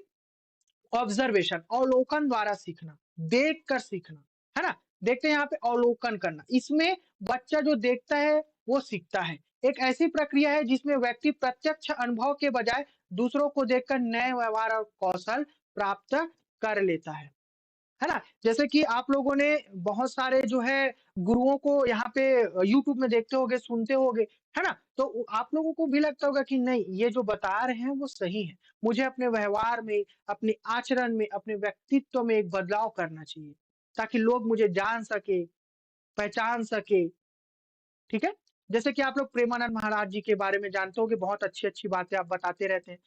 ऑब्जर्वेशन, अवलोकन द्वारा सीखना, देख कर सीखना, है ना। देखते हैं यहाँ पे अवलोकन करना, इसमें बच्चा जो देखता है वो सीखता है। एक ऐसी प्रक्रिया है जिसमें व्यक्ति प्रत्यक्ष अनुभव के बजाय दूसरों को देखकर नए व्यवहार और कौशल प्राप्त कर लेता है ना। जैसे कि आप लोगों ने बहुत सारे जो है गुरुओं को यहाँ पे यूट्यूब में देखते होगे, सुनते होगे, है ना। तो आप लोगों को भी लगता होगा कि नहीं, ये जो बता रहे हैं वो सही है, मुझे अपने व्यवहार में, अपने आचरण में, अपने व्यक्तित्व में एक बदलाव करना चाहिए, ताकि लोग मुझे जान सके, पहचान सके। ठीक है। जैसे कि आप लोग प्रेमानंद महाराज जी के बारे में जानते होगे, बहुत अच्छी अच्छी बातें आप बताते रहते हैं,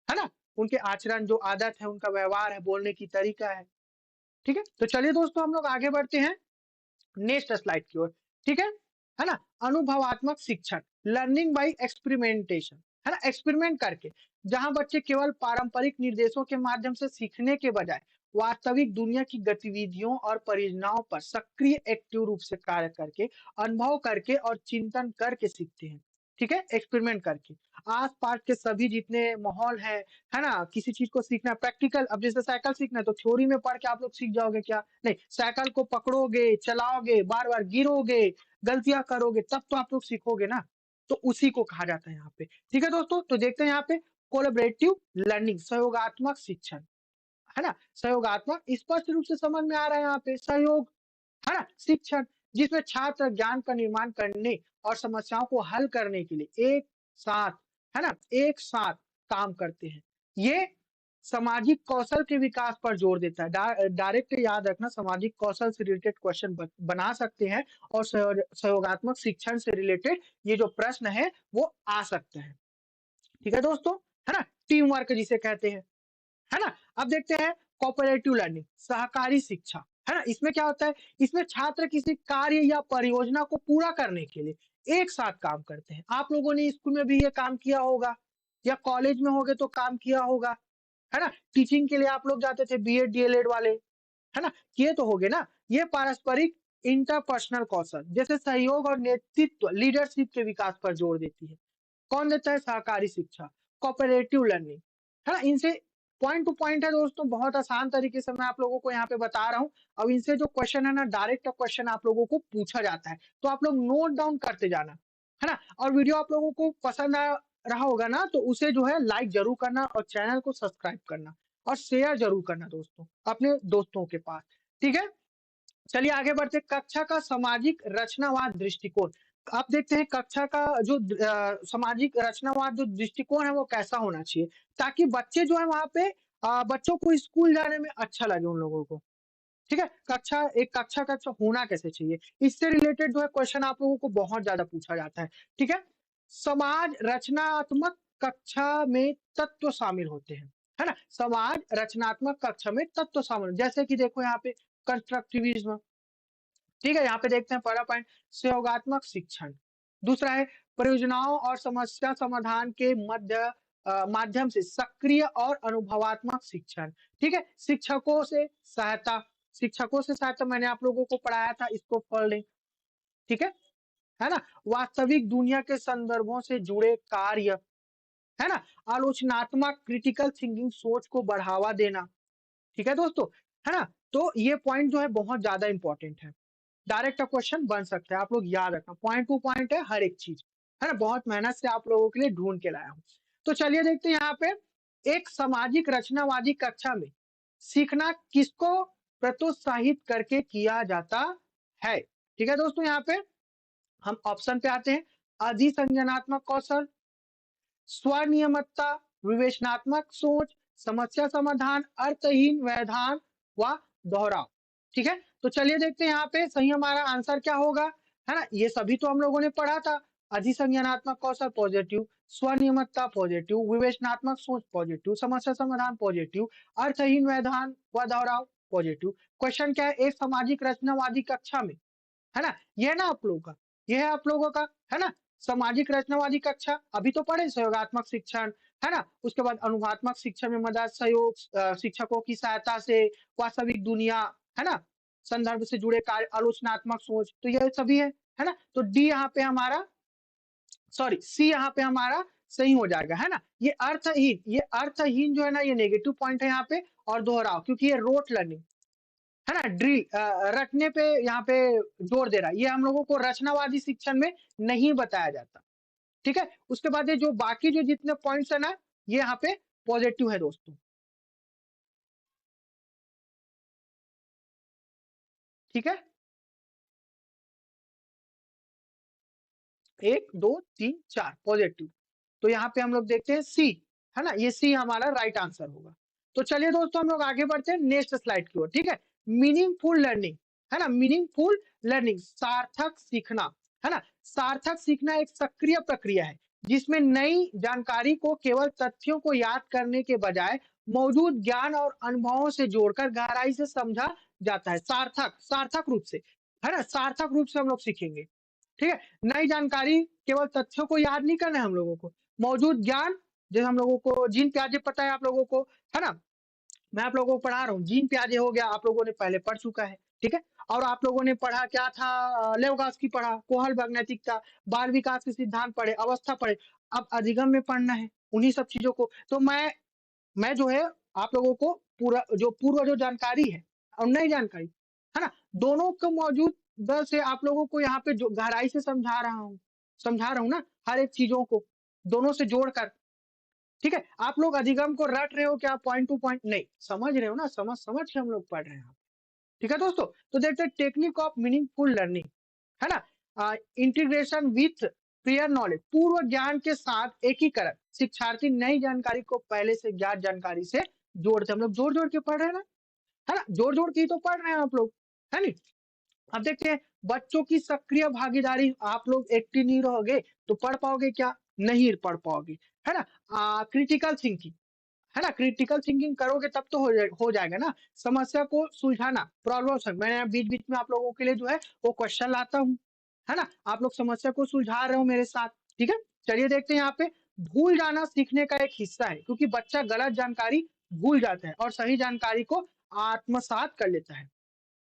है ना। उनके आचरण, जो आदत है, उनका व्यवहार है, बोलने की तरीका ठीक है। तो चलिए दोस्तों, हम लोग आगे बढ़ते हैं नेक्स्ट स्लाइड की ओर। ठीक है ना। अनुभवात्मक शिक्षण, लर्निंग बाय एक्सपेरिमेंटेशन, है ना, एक्सपेरिमेंट करके, जहां बच्चे केवल पारंपरिक निर्देशों के माध्यम से सीखने के बजाय वास्तविक दुनिया की गतिविधियों और परियोजनाओं पर सक्रिय एक्टिव रूप से कार्य करके, अनुभव करके और चिंतन करके सीखते हैं। ठीक है, एक्सपेरिमेंट करके आसपास के सभी जितने माहौल है ना, किसी चीज को सीखना प्रैक्टिकल। अब जैसे साइकिल सीखना है तो थ्योरी में पढ़ के आप लोग सीख जाओगे क्या? नहीं, साइकिल को पकड़ोगे, चलाओगे, बार बार गिरोगे, गलतियां करोगे, तब तो आप लोग सीखोगे ना। तो उसी को कहा जाता है यहाँ पे। ठीक है दोस्तों, तो देखते हैं यहाँ पे कोलैबोरेटिव लर्निंग, सहयोगात्मक शिक्षण, है ना। सहयोगात्मक स्पष्ट रूप से समझ में आ रहा है यहाँ पे, सहयोग, है ना, शिक्षण, जिसमें छात्र ज्ञान का निर्माण करने और समस्याओं को हल करने के लिए एक साथ, है ना, एक साथ काम करते हैं। ये सामाजिक कौशल के विकास पर जोर देता है। डायरेक्ट याद रखना, सामाजिक कौशल से रिलेटेड क्वेश्चन बना सकते हैं, और सहयोगात्मक शिक्षण से रिलेटेड ये जो प्रश्न है वो आ सकते हैं। ठीक है दोस्तों, है ना, टीम वर्क जिसे कहते हैं, है ना। अब देखते हैं कोऑपरेटिव लर्निंग, सहकारी शिक्षा, है ना। इसमें क्या होता है, इसमें छात्र किसी कार्य या परियोजना को पूरा करने के लिए एक साथ काम करते हैं। आप लोगों ने स्कूल में भी ये काम किया होगा, या कॉलेज में होगे तो काम किया होगा, है ना। टीचिंग के लिए आप लोग जाते थे, बीएड डीएलएड वाले, है ना, किए तो होगे ना। ये पारस्परिक इंटरपर्सनल कौशल जैसे सहयोग और नेतृत्व, लीडरशिप के विकास पर जोर देती है। कौन देता है? सहकारी शिक्षा, कोऑपरेटिव लर्निंग, है ना। इनसे पॉइंट टू पॉइंट है दोस्तों, बहुत आसान तरीके से मैं आप लोगों को यहाँ पे बता रहा हूँ। अब इनसे जो क्वेश्चन है ना, डायरेक्ट क्वेश्चन आप लोगों को पूछा जाता है, तो आप लोग नोट डाउन करते जाना, है ना। और वीडियो आप लोगों को पसंद आ रहा होगा ना, तो उसे जो है लाइक जरूर करना, और चैनल को सब्सक्राइब करना, और शेयर जरूर करना दोस्तों, अपने दोस्तों के पास। ठीक है, चलिए आगे बढ़ते हैं। कक्षा का सामाजिक रचनावाद दृष्टिकोण। आप देखते हैं कक्षा का जो सामाजिक रचनावाद जो दृष्टिकोण है वो कैसा होना चाहिए, ताकि बच्चे जो है वहां पे बच्चों को स्कूल जाने में अच्छा लगे उन लोगों को। ठीक है, कक्षा, एक कक्षा का अच्छा होना कैसे चाहिए, इससे रिलेटेड जो है क्वेश्चन आप लोगों को बहुत ज्यादा पूछा जाता है। ठीक है, समाज रचनात्मक कक्षा में तत्व शामिल होते हैं, है ना। समाज रचनात्मक कक्षा में तत्व शामिल, जैसे कि देखो यहाँ पे कंस्ट्रक्टिविज्म। ठीक है, यहाँ पे देखते हैं पहला पॉइंट, सहयोगात्मक शिक्षण। दूसरा है परियोजनाओं और समस्या समाधान के माध्यम से सक्रिय और अनुभवात्मक शिक्षण। ठीक है, शिक्षकों से सहायता मैंने आप लोगों को पढ़ाया था, इसको पढ़ लें। ठीक है ना। वास्तविक दुनिया के संदर्भों से जुड़े कार्य, है ना। आलोचनात्मक क्रिटिकल थिंकिंग, सोच को बढ़ावा देना। ठीक है दोस्तों, है ना। तो ये पॉइंट जो है बहुत ज्यादा इंपॉर्टेंट है, डायरेक्ट क्वेश्चन बन सकता है, आप लोग याद रखना, पॉइंट टू पॉइंट है हर एक चीज, है ना। बहुत मेहनत से आप लोगों के लिए ढूंढ के लाया हूं। तो चलिए देखते हैं यहाँ पे, एक सामाजिक रचनावादी कक्षा में सीखना किसको प्रोत्साहित करके किया जाता है। ठीक है दोस्तों, यहाँ पे हम ऑप्शन पे आते हैं। अधिसंज्ञानात्मक कौशल, स्वनियमितता, विवेचनात्मक सोच, समस्या समाधान, अर्थहीन व्यवधान व दोहराव। ठीक है, तो चलिए देखते हैं यहाँ पे सही हमारा आंसर क्या होगा, है ना। ये सभी तो हम लोगों ने पढ़ा था। अधिसंज्ञानात्मक कौशल पॉजिटिव, स्वनियमितता पॉजिटिव, विवेचनात्मक सोच पॉजिटिव, समस्या समाधान पॉजिटिव, अर्थहीन व्यवधान व दोहराव पॉजिटिव। क्वेश्चन क्या है, एक सामाजिक रचनावादी कक्षा में, है ना, ये है ना आप लोगों का, ये है आप लोगों का, है ना। सामाजिक रचनावादी कक्षा अभी तो पढ़े, सहयोगात्मक शिक्षण, है ना। उसके बाद अनुभवात्मक शिक्षण में मदद, सहयोग, शिक्षकों की सहायता से वास्तविक दुनिया, है ना, संदर्भ से जुड़े कार्य, आलोचनात्मक सोच, तो ये सभी है है ना? तो डी यहाँ पे हमारा सॉरी सी यहाँ पे हमारा सही हो जाएगा, है ना? ये अर्थहीन जो है ना, ये नेगेटिव पॉइंट है यहाँ पे। और दोहराव, क्योंकि ये रोट लर्निंग है ना, ड्रिल रटने पे यहाँ पे जोर दे रहा है। ये हम लोगों को रचनावादी शिक्षण में नहीं बताया जाता। ठीक है, उसके बाद ये जो बाकी जो जितने पॉइंट्स है ना, ये यहाँ पे पॉजिटिव है दोस्तों। ठीक है, 1 2 3 4 पॉजिटिव। तो यहाँ पे हम लोग देखते हैं सी, है ना, ये सी हमारा राइट आंसर होगा। तो चलिए दोस्तों, हम लोग आगे बढ़ते हैं नेक्स्ट स्लाइड की ओर। ठीक है, मीनिंगफुल लर्निंग, है ना, मीनिंगफुल लर्निंग, सार्थक सीखना, है ना। सार्थक सीखना एक सक्रिय प्रक्रिया है जिसमें नई जानकारी को केवल तथ्यों को याद करने के बजाय मौजूद ज्ञान और अनुभवों से जोड़कर गहराई से समझा जाता है। सार्थक सार्थक रूप से, है ना, सार्थक रूप से हम लोग सीखेंगे। ठीक है, नई जानकारी केवल तथ्यों को याद नहीं करना है हम लोगों को, मौजूद ज्ञान, जैसे हम लोगों को जीन प्याजे पता है आप लोगों को, है ना, मैं आप लोगों को पढ़ा रहा हूँ, जीन प्याजे हो गया, आप लोगों ने पहले पढ़ चुका है। ठीक है, और आप लोगों ने पढ़ा क्या था, लेवगास्की पढ़ा, कोहल मैग्नेटिकता, बाल विकास के सिद्धांत पढ़े, अवस्था पढ़े। अब अधिगम में पढ़ना है उन्हीं सब चीजों को। तो मैं जो है आप लोगों को पूरा जो पूर्व जो जानकारी है और नई जानकारी, है ना, दोनों को मौजूद दर से आप लोगों को यहाँ पे जो गहराई से समझा रहा हूँ ना, हर एक चीजों को दोनों से जोड़कर। ठीक है, आप लोग अधिगम को रट रहे हो क्या, पॉइंट टू पॉइंट नहीं, समझ रहे हो ना, समझ समझ के हम लोग पढ़ रहे हैं। ठीक है दोस्तों, तो देखते हैं टेक्निक ऑफ मीनिंगफुल लर्निंग, है ना, इंटीग्रेशन विथ प्रियर नॉलेज, पूर्व ज्ञान के साथ एकीकरण, शिक्षार्थी नई जानकारी को पहले से ज्ञात जानकारी से जोड़ते, हम लोग जोड़ जोड़ के पढ़ रहे हैं ना, है ना, जोड़ जोड़ के ही तो पढ़ रहे हैं आप लोग, है नी। अब देखते हैं बच्चों की सक्रिय भागीदारी, आप लोग एक्टिव नहीं रहोगे तो पढ़ पाओगे क्या, नहीं पढ़ पाओगे, है ना। क्रिटिकल थिंकिंग, है ना, क्रिटिकल थिंकिंग करोगे तब तो हो जाएगा ना। समस्या को सुलझाना, प्रॉब्लम, मैं बीच बीच में आप लोगों के लिए जो है वो क्वेश्चन लाता हूँ, है ना, आप लोग समस्या को सुलझा रहे हो मेरे साथ। ठीक है, चलिए देखते हैं यहाँ पे, भूल जाना सीखने का एक हिस्सा है, क्योंकि बच्चा गलत जानकारी भूल जाता है और सही जानकारी को आत्मसात कर लेता है।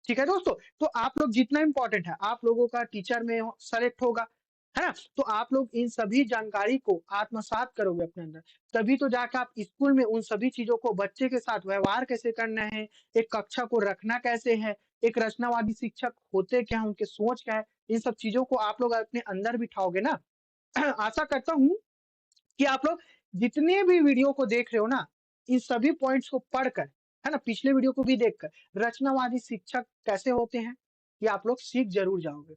ठीक है दोस्तों, तो आप लोग जितना इंपॉर्टेंट है, आप लोगों का टीचर में सेलेक्ट होगा, है ना, तो आप लोग इन सभी जानकारी को आत्मसात करोगे अपने अंदर, तभी तो जाकर आप स्कूल में उन सभी चीजों को, बच्चे के साथ व्यवहार कैसे करना है, एक कक्षा को रखना कैसे है, एक रचनावादी शिक्षक होते क्या हैं, उनके सोच क्या है, इन सब चीजों को आप लोग अपने अंदर बिठाओगे ना। आशा करता हूँ कि आप लोग जितने भी वीडियो को देख रहे हो ना, इन सभी पॉइंट्स को पढ़कर, है ना, पिछले वीडियो को भी देखकर रचनावादी शिक्षक कैसे होते हैं ये आप लोग सीख जरूर जाओगे,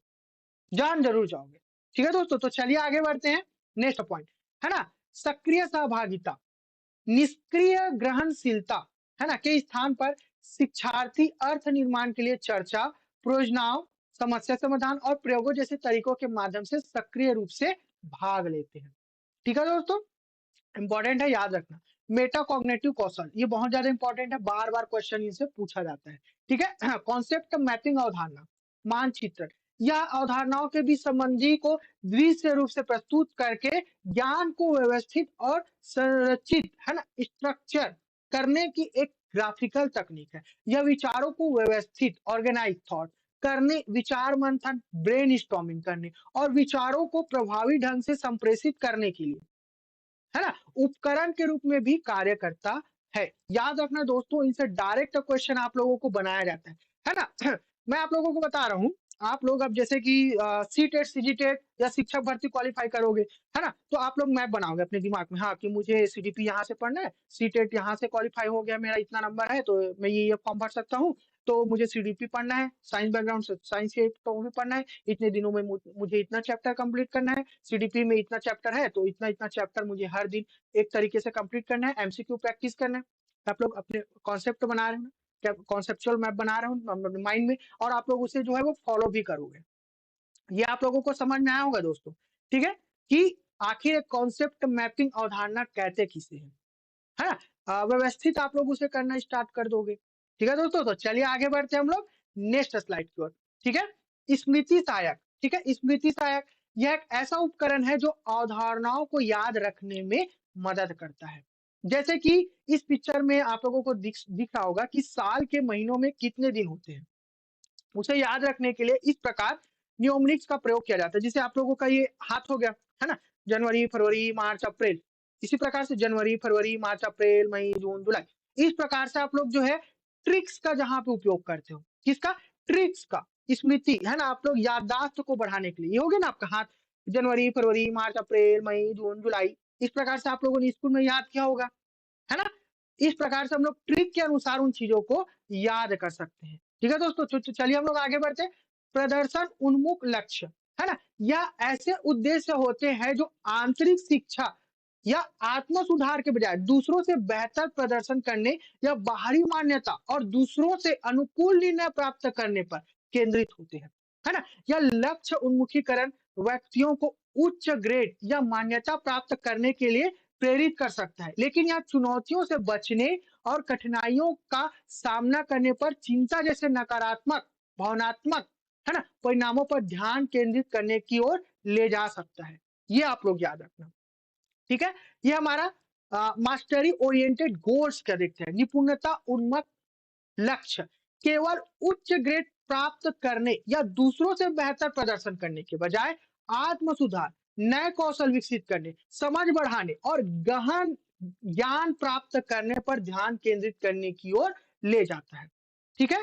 जान जरूर जाओगे। ठीक है दोस्तों, तो चलिए आगे बढ़ते हैं नेक्स्ट पॉइंट, है ना, सक्रिय सहभागिता, निष्क्रिय ग्रहणशीलता, है ना, के स्थान पर शिक्षार्थी अर्थ निर्माण के लिए चर्चा, प्रयोजनाओं, समस्या समाधान और प्रयोगों जैसे तरीकों के माध्यम से सक्रिय रूप से भाग लेते हैं। ठीक है दोस्तों, इंपॉर्टेंट है, याद रखना। मेटा कॉग्निटिव कौशल, ये बहुत ज्यादा इंपॉर्टेंट है, बार बार क्वेश्चन इनसे पूछा जाता है। ठीक है, कॉन्सेप्ट मैपिंग, अवधारणा, मानचित्रण या अवधारणाओं के बीच संबंधी को दृश्य रूप से प्रस्तुत करके ज्ञान को व्यवस्थित और संरचित, है ना, स्ट्रक्चर करने की एक ग्राफिकल तकनीक है। यह विचारों को व्यवस्थित, ऑर्गेनाइज थॉट करने, विचार मंथन, ब्रेन स्टॉर्मिंग करने और विचारों को प्रभावी ढंग से संप्रेषित करने के लिए, है ना, उपकरण के रूप में भी कार्य करता है। याद रखना दोस्तों, इनसे डायरेक्ट क्वेश्चन आप लोगों को बनाया जाता है ना। मैं आप लोगों को बता रहा हूँ, आप लोग अब जैसे कि सी टेट, सीजीटेट या शिक्षक भर्ती क्वालिफाई करोगे, है ना, तो आप लोग मैप बनाओगे अपने दिमाग में, हाँ कि मुझे सीडीपी यहाँ से पढ़ना है, सी टेट यहाँ से क्वालिफाई हो गया, मेरा इतना नंबर है तो मैं ये फॉर्म भर सकता हूँ, तो मुझे सीडीपी पढ़ना है, साइंस बैकग्राउंड से साइंस के तो भी पढ़ना है, इतने दिनों में मुझे इतना चैप्टर कंप्लीट करना है, सीडीपी में इतना चैप्टर है तो इतना इतना चैप्टर मुझे हर दिन एक तरीके से कंप्लीट करना है, एमसीक्यू प्रैक्टिस करना है। आप लोग अपने कॉन्सेप्ट बना रहे हैं, कॉन्सेप्चुअल मैप बना रहे हो माइंड में, और आप लोग उसे जो है वो फॉलो भी करोगे। ये आप लोगों को समझ में आया होगा दोस्तों। ठीक है, कि आखिर कॉन्सेप्ट मैपिंग अवधारणा कहते किसे है ना, व्यवस्थित आप लोग उसे करना स्टार्ट कर दोगे। ठीक है दोस्तों, तो चलिए आगे बढ़ते हैं हम लोग नेक्स्ट स्लाइड की ओर। ठीक है, स्मृति सहायक, ठीक है, स्मृति सहायक, यह एक ऐसा उपकरण है जो अवधारणाओं को याद रखने में मदद करता है। जैसे कि इस पिक्चर में आप लोगों को दिख रहा होगा कि साल के महीनों में कितने दिन होते हैं, उसे याद रखने के लिए इस प्रकार न्यूमरिक्स का प्रयोग किया जाता है। जैसे आप लोगों का ये हाथ हो गया, है ना? जनवरी, फरवरी, मार्च, अप्रैल। इसी प्रकार से जनवरी, फरवरी, मार्च, अप्रैल, मई, जून, जुलाई। इस प्रकार से आप लोग जो है ट्रिक्स का जहाँ पे उपयोग करते हो। किसका? ट्रिक्स का। स्मृति, है ना? आप लोग याददाश्त को बढ़ाने के लिए। ये हो गया ना आपका हाथ, जनवरी, फरवरी, मार्च, अप्रैल, मई, जून, जुलाई। इस प्रकार से आप लोगों ने स्कूल में याद किया होगा, है ना? इस प्रकार से हम लोग ट्रिक के अनुसार उन चीजों को याद कर सकते हैं। ठीक है दोस्तों? तो चलिए हम लोग आगे बढ़ते हैं। प्रदर्शन उन्मुख लक्ष्य, है ना? या ऐसे उद्देश्य होते हैं जो आंतरिक शिक्षा या आत्म सुधार के बजाय दूसरों से बेहतर प्रदर्शन करने या बाहरी मान्यता और दूसरों से अनुकूल निर्णय प्राप्त करने पर केंद्रित होते हैं, है ना? या लक्ष्य उन्मुखीकरण व्यक्तियों को उच्च ग्रेड या मान्यता प्राप्त करने के लिए प्रेरित कर सकता है, लेकिन यहाँ चुनौतियों से बचने और कठिनाइयों का सामना करने पर चिंता जैसे नकारात्मक, भावनात्मक, है ना, परिणामों पर ध्यान केंद्रित करने की ओर ले जा सकता है। ये आप लोग याद रखना। ठीक है? ये हमारा मास्टरी ओरिएंटेड गोल्स क्या देखते हैं, निपुणता उन्मुख लक्ष्य केवल उच्च ग्रेड प्राप्त करने या दूसरों से बेहतर प्रदर्शन करने के बजाय आत्म सुधार, नए कौशल विकसित करने, समझ बढ़ाने और गहन ज्ञान प्राप्त करने पर ध्यान केंद्रित करने की ओर ले जाता है। ठीक है?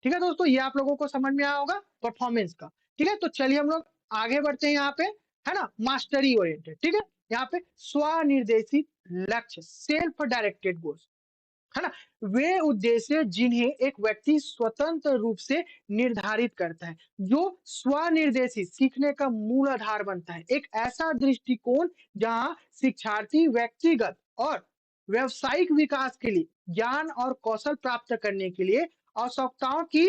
ठीक है दोस्तों, ये आप लोगों को समझ में आया होगा परफॉर्मेंस का। ठीक है? तो चलिए हम लोग आगे बढ़ते हैं यहाँ पे, है ना? Mastery oriented. ठीक है? यहाँ पे स्वनिर्देशित लक्ष्य, सेल्फ डायरेक्टेड गोल्स, है ना? वे उद्देश्य जिन्हें एक व्यक्ति स्वतंत्र रूप से निर्धारित करता है, जो स्वनिर्देशित सीखने का मूल आधार बनता है। एक ऐसा दृष्टिकोण जहां शिक्षार्थी व्यक्तिगत और व्यावसायिक विकास के लिए ज्ञान और कौशल प्राप्त करने के लिए आवश्यकताओं की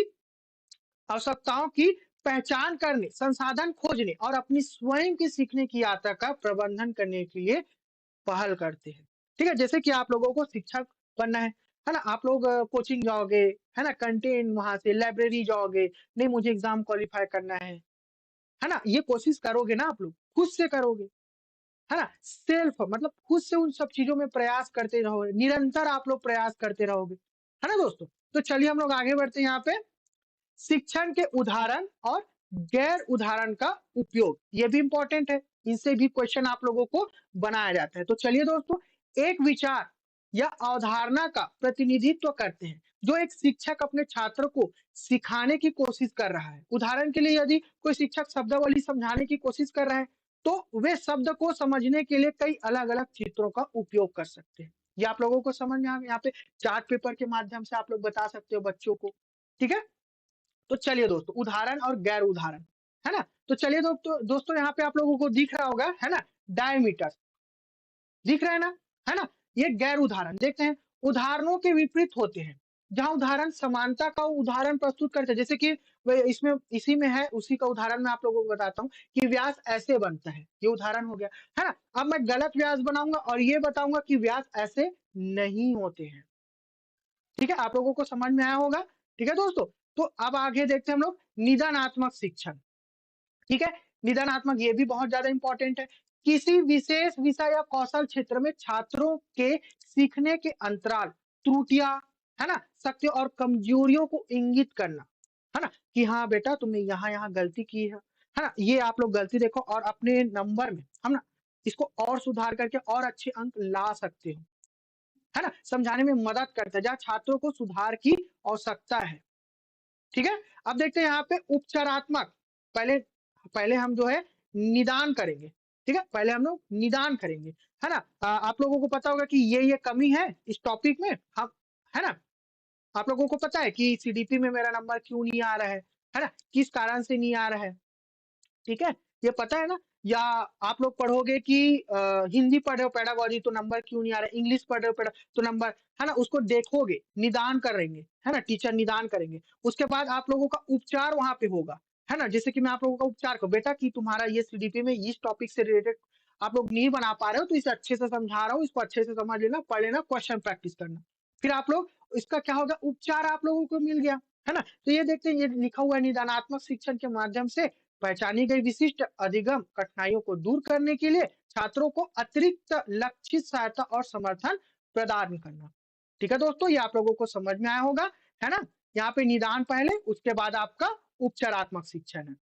आवश्यकताओं की पहचान करने, संसाधन खोजने और अपनी स्वयं की सीखने की यात्रा का प्रबंधन करने के लिए पहल करते हैं। ठीक है? जैसे कि आप लोगों को शिक्षक बनना है ना? आप लोग कोचिंग जाओगे, है ना? कंटेंट वहाँ से लाइब्रेरी जाओगे, नहीं मुझे एग्ज़ाम क्वालीफाई करना है ना? ये कोशिश करोगे ना आप लोग, खुद से करोगे, है ना? सेल्फ मतलब खुद से उन सब चीज़ों में प्रयास करते रहोगे, निरंतर आप लोग प्रयास करते रहोगे, है ना दोस्तों? तो चलिए हम लोग आगे बढ़ते हैं यहाँ पे, शिक्षण के उदाहरण और गैर उदाहरण का उपयोग, ये भी इंपॉर्टेंट है। इनसे भी क्वेश्चन आप लोगों को बनाया जाता है। तो चलिए दोस्तों, एक विचार या अवधारणा का प्रतिनिधित्व करते हैं जो एक शिक्षक अपने छात्र को सिखाने की कोशिश कर रहा है। उदाहरण के लिए यदि कोई शिक्षक शब्दावली समझाने की कोशिश कर रहा है, तो वे शब्द को समझने के लिए कई अलग-अलग चित्रों का उपयोग कर सकते हैं। ये आप लोगों को समझ में आ गया? यहाँ पे चार्ट पेपर के माध्यम से आप लोग बता सकते हो बच्चों को। ठीक है? तो चलिए दोस्तों, उदाहरण और गैर उदाहरण, है ना? तो चलिए दोस्तों यहाँ पे आप लोगों को दिख रहा होगा, है ना? डायमीटर दिख रहा है ना? ये गैर उदाहरण देखते हैं। उदाहरणों के विपरीत होते हैं, जहाँ उदाहरण समानता का उदाहरण प्रस्तुत करते हैं। जैसे कि वे इसमें इसी में है, उसी का उदाहरण मैं आप लोगों को बताता हूँ कि व्यास ऐसे बनता है। ये उदाहरण हो गया, है ना? अब मैं गलत व्यास बनाऊंगा और ये बताऊंगा कि व्यास ऐसे नहीं होते हैं। ठीक है? आप लोगों को समझ में आया होगा। ठीक है दोस्तों? तो अब आगे देखते हैं हम लोग निदानात्मक शिक्षण। ठीक है? निदानात्मक ये भी बहुत ज़्यादा इम्पोर्टेंट है। किसी विशेष विषय या कौशल क्षेत्र में छात्रों के सीखने के अंतराल, त्रुटियाँ, है ना? शक्ति और कमजोरियों को इंगित करना, है ना? कि हाँ बेटा तुमने यहाँ-यहाँ गलती की है ना? ये आप लोग गलती देखो और अपने नंबर में, है ना? इसको और सुधार करके और अच्छे अंक ला सकते हो, है ना? समझाने में मदद करता है, जहाँ छात्रों को सुधार की आवश्यकता है। ठीक है? अब देखते हैं यहाँ पे उपचारात्मक, पहले पहले हम जो है निदान करेंगे, ठीक है? पहले हम लोग निदान करेंगे, है ना? आप लोगों को पता होगा कि ये कमी है इस टॉपिक में, हम, है ना? आप लोगों को पता है कि सीडीपी में मेरा नंबर क्यों नहीं आ रहा है ना? किस कारण से नहीं आ रहा है? ठीक है? ये पता है ना? या आप लोग पढ़ोगे कि हिंदी पढ़ रहे हो पेडागोजी तो नंबर क्यों नहीं आ रहा है? इंग्लिश पढ़ रहे हो पेडा तो नंबर, है ना? उसको देखोगे, निदान करेंगे, है ना? टीचर निदान करेंगे। उसके बाद आप लोगों का उपचार वहाँ पे होगा, है ना? जैसे कि मैं आप लोगों का उपचार को बेटा कि तुम्हारा ये सीडीपी में इस टॉपिक से रिलेटेड आप लोग नहीं बना पा रहे हो तो इसे अच्छे से समझा रहा हूँ, इसको अच्छे से समझ लेना, पढ़ लेना, क्वेश्चन प्रैक्टिस करना। फिर आप लोग इसका क्या होगा, उपचार आप लोगों को मिल गया, है ना? तो ये देखते हैं, ये लिखा हुआ है निदानात्मक शिक्षण के माध्यम से पहचानी गई विशिष्ट अधिगम कठिनाइयों को दूर करने के लिए छात्रों को अतिरिक्त लक्षित सहायता और समर्थन प्रदान करना। ठीक है दोस्तों, ये आप लोगों को समझ में आया होगा, है ना? यहाँ पे निदान पहले, उसके बाद आपका उपचारात्मक शिक्षण है।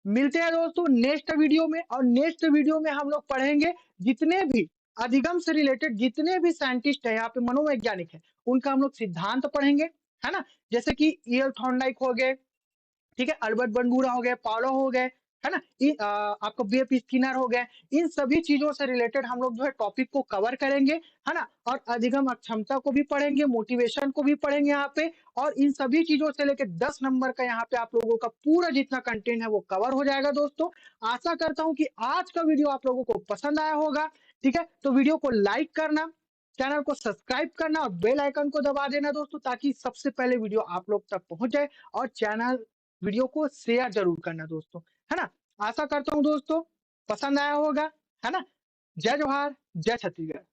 मिलते हैं दोस्तों नेक्स्ट वीडियो में, और नेक्स्ट वीडियो में हम लोग पढ़ेंगे जितने भी अधिगम से रिलेटेड जितने भी साइंटिस्ट है यहाँ पे मनोवैज्ञानिक है, उनका हम लोग सिद्धांत पढ़ेंगे, है ना? जैसे कि ईएल थॉर्नडाइक हो गए, ठीक है, अल्बर्ट बंडूरा हो गए, पाउलो हो गए, है ना? आपको बीएफ स्किनर हो गए। इन सभी चीजों से रिलेटेड हम लोग जो है टॉपिक को कवर करेंगे, है ना? और अधिगम अक्षमता को भी पढ़ेंगे, मोटिवेशन को भी पढ़ेंगे यहाँ पे, और इन सभी चीजों से लेके 10 नंबर का यहाँ पे आप लोगों का पूरा जितना कंटेंट है वो कवर हो जाएगा दोस्तों। आशा करता हूँ कि आज का वीडियो आप लोगों को पसंद आया होगा, ठीक है? तो वीडियो को लाइक करना, चैनल को सब्सक्राइब करना और बेल आइकन को दबा देना दोस्तों, ताकि सबसे पहले वीडियो आप लोग तक पहुंच जाए। और चैनल वीडियो को शेयर जरूर करना दोस्तों, है ना? आशा करता हूँ दोस्तों पसंद आया होगा, है ना? जय जोहार, जय छत्तीसगढ़।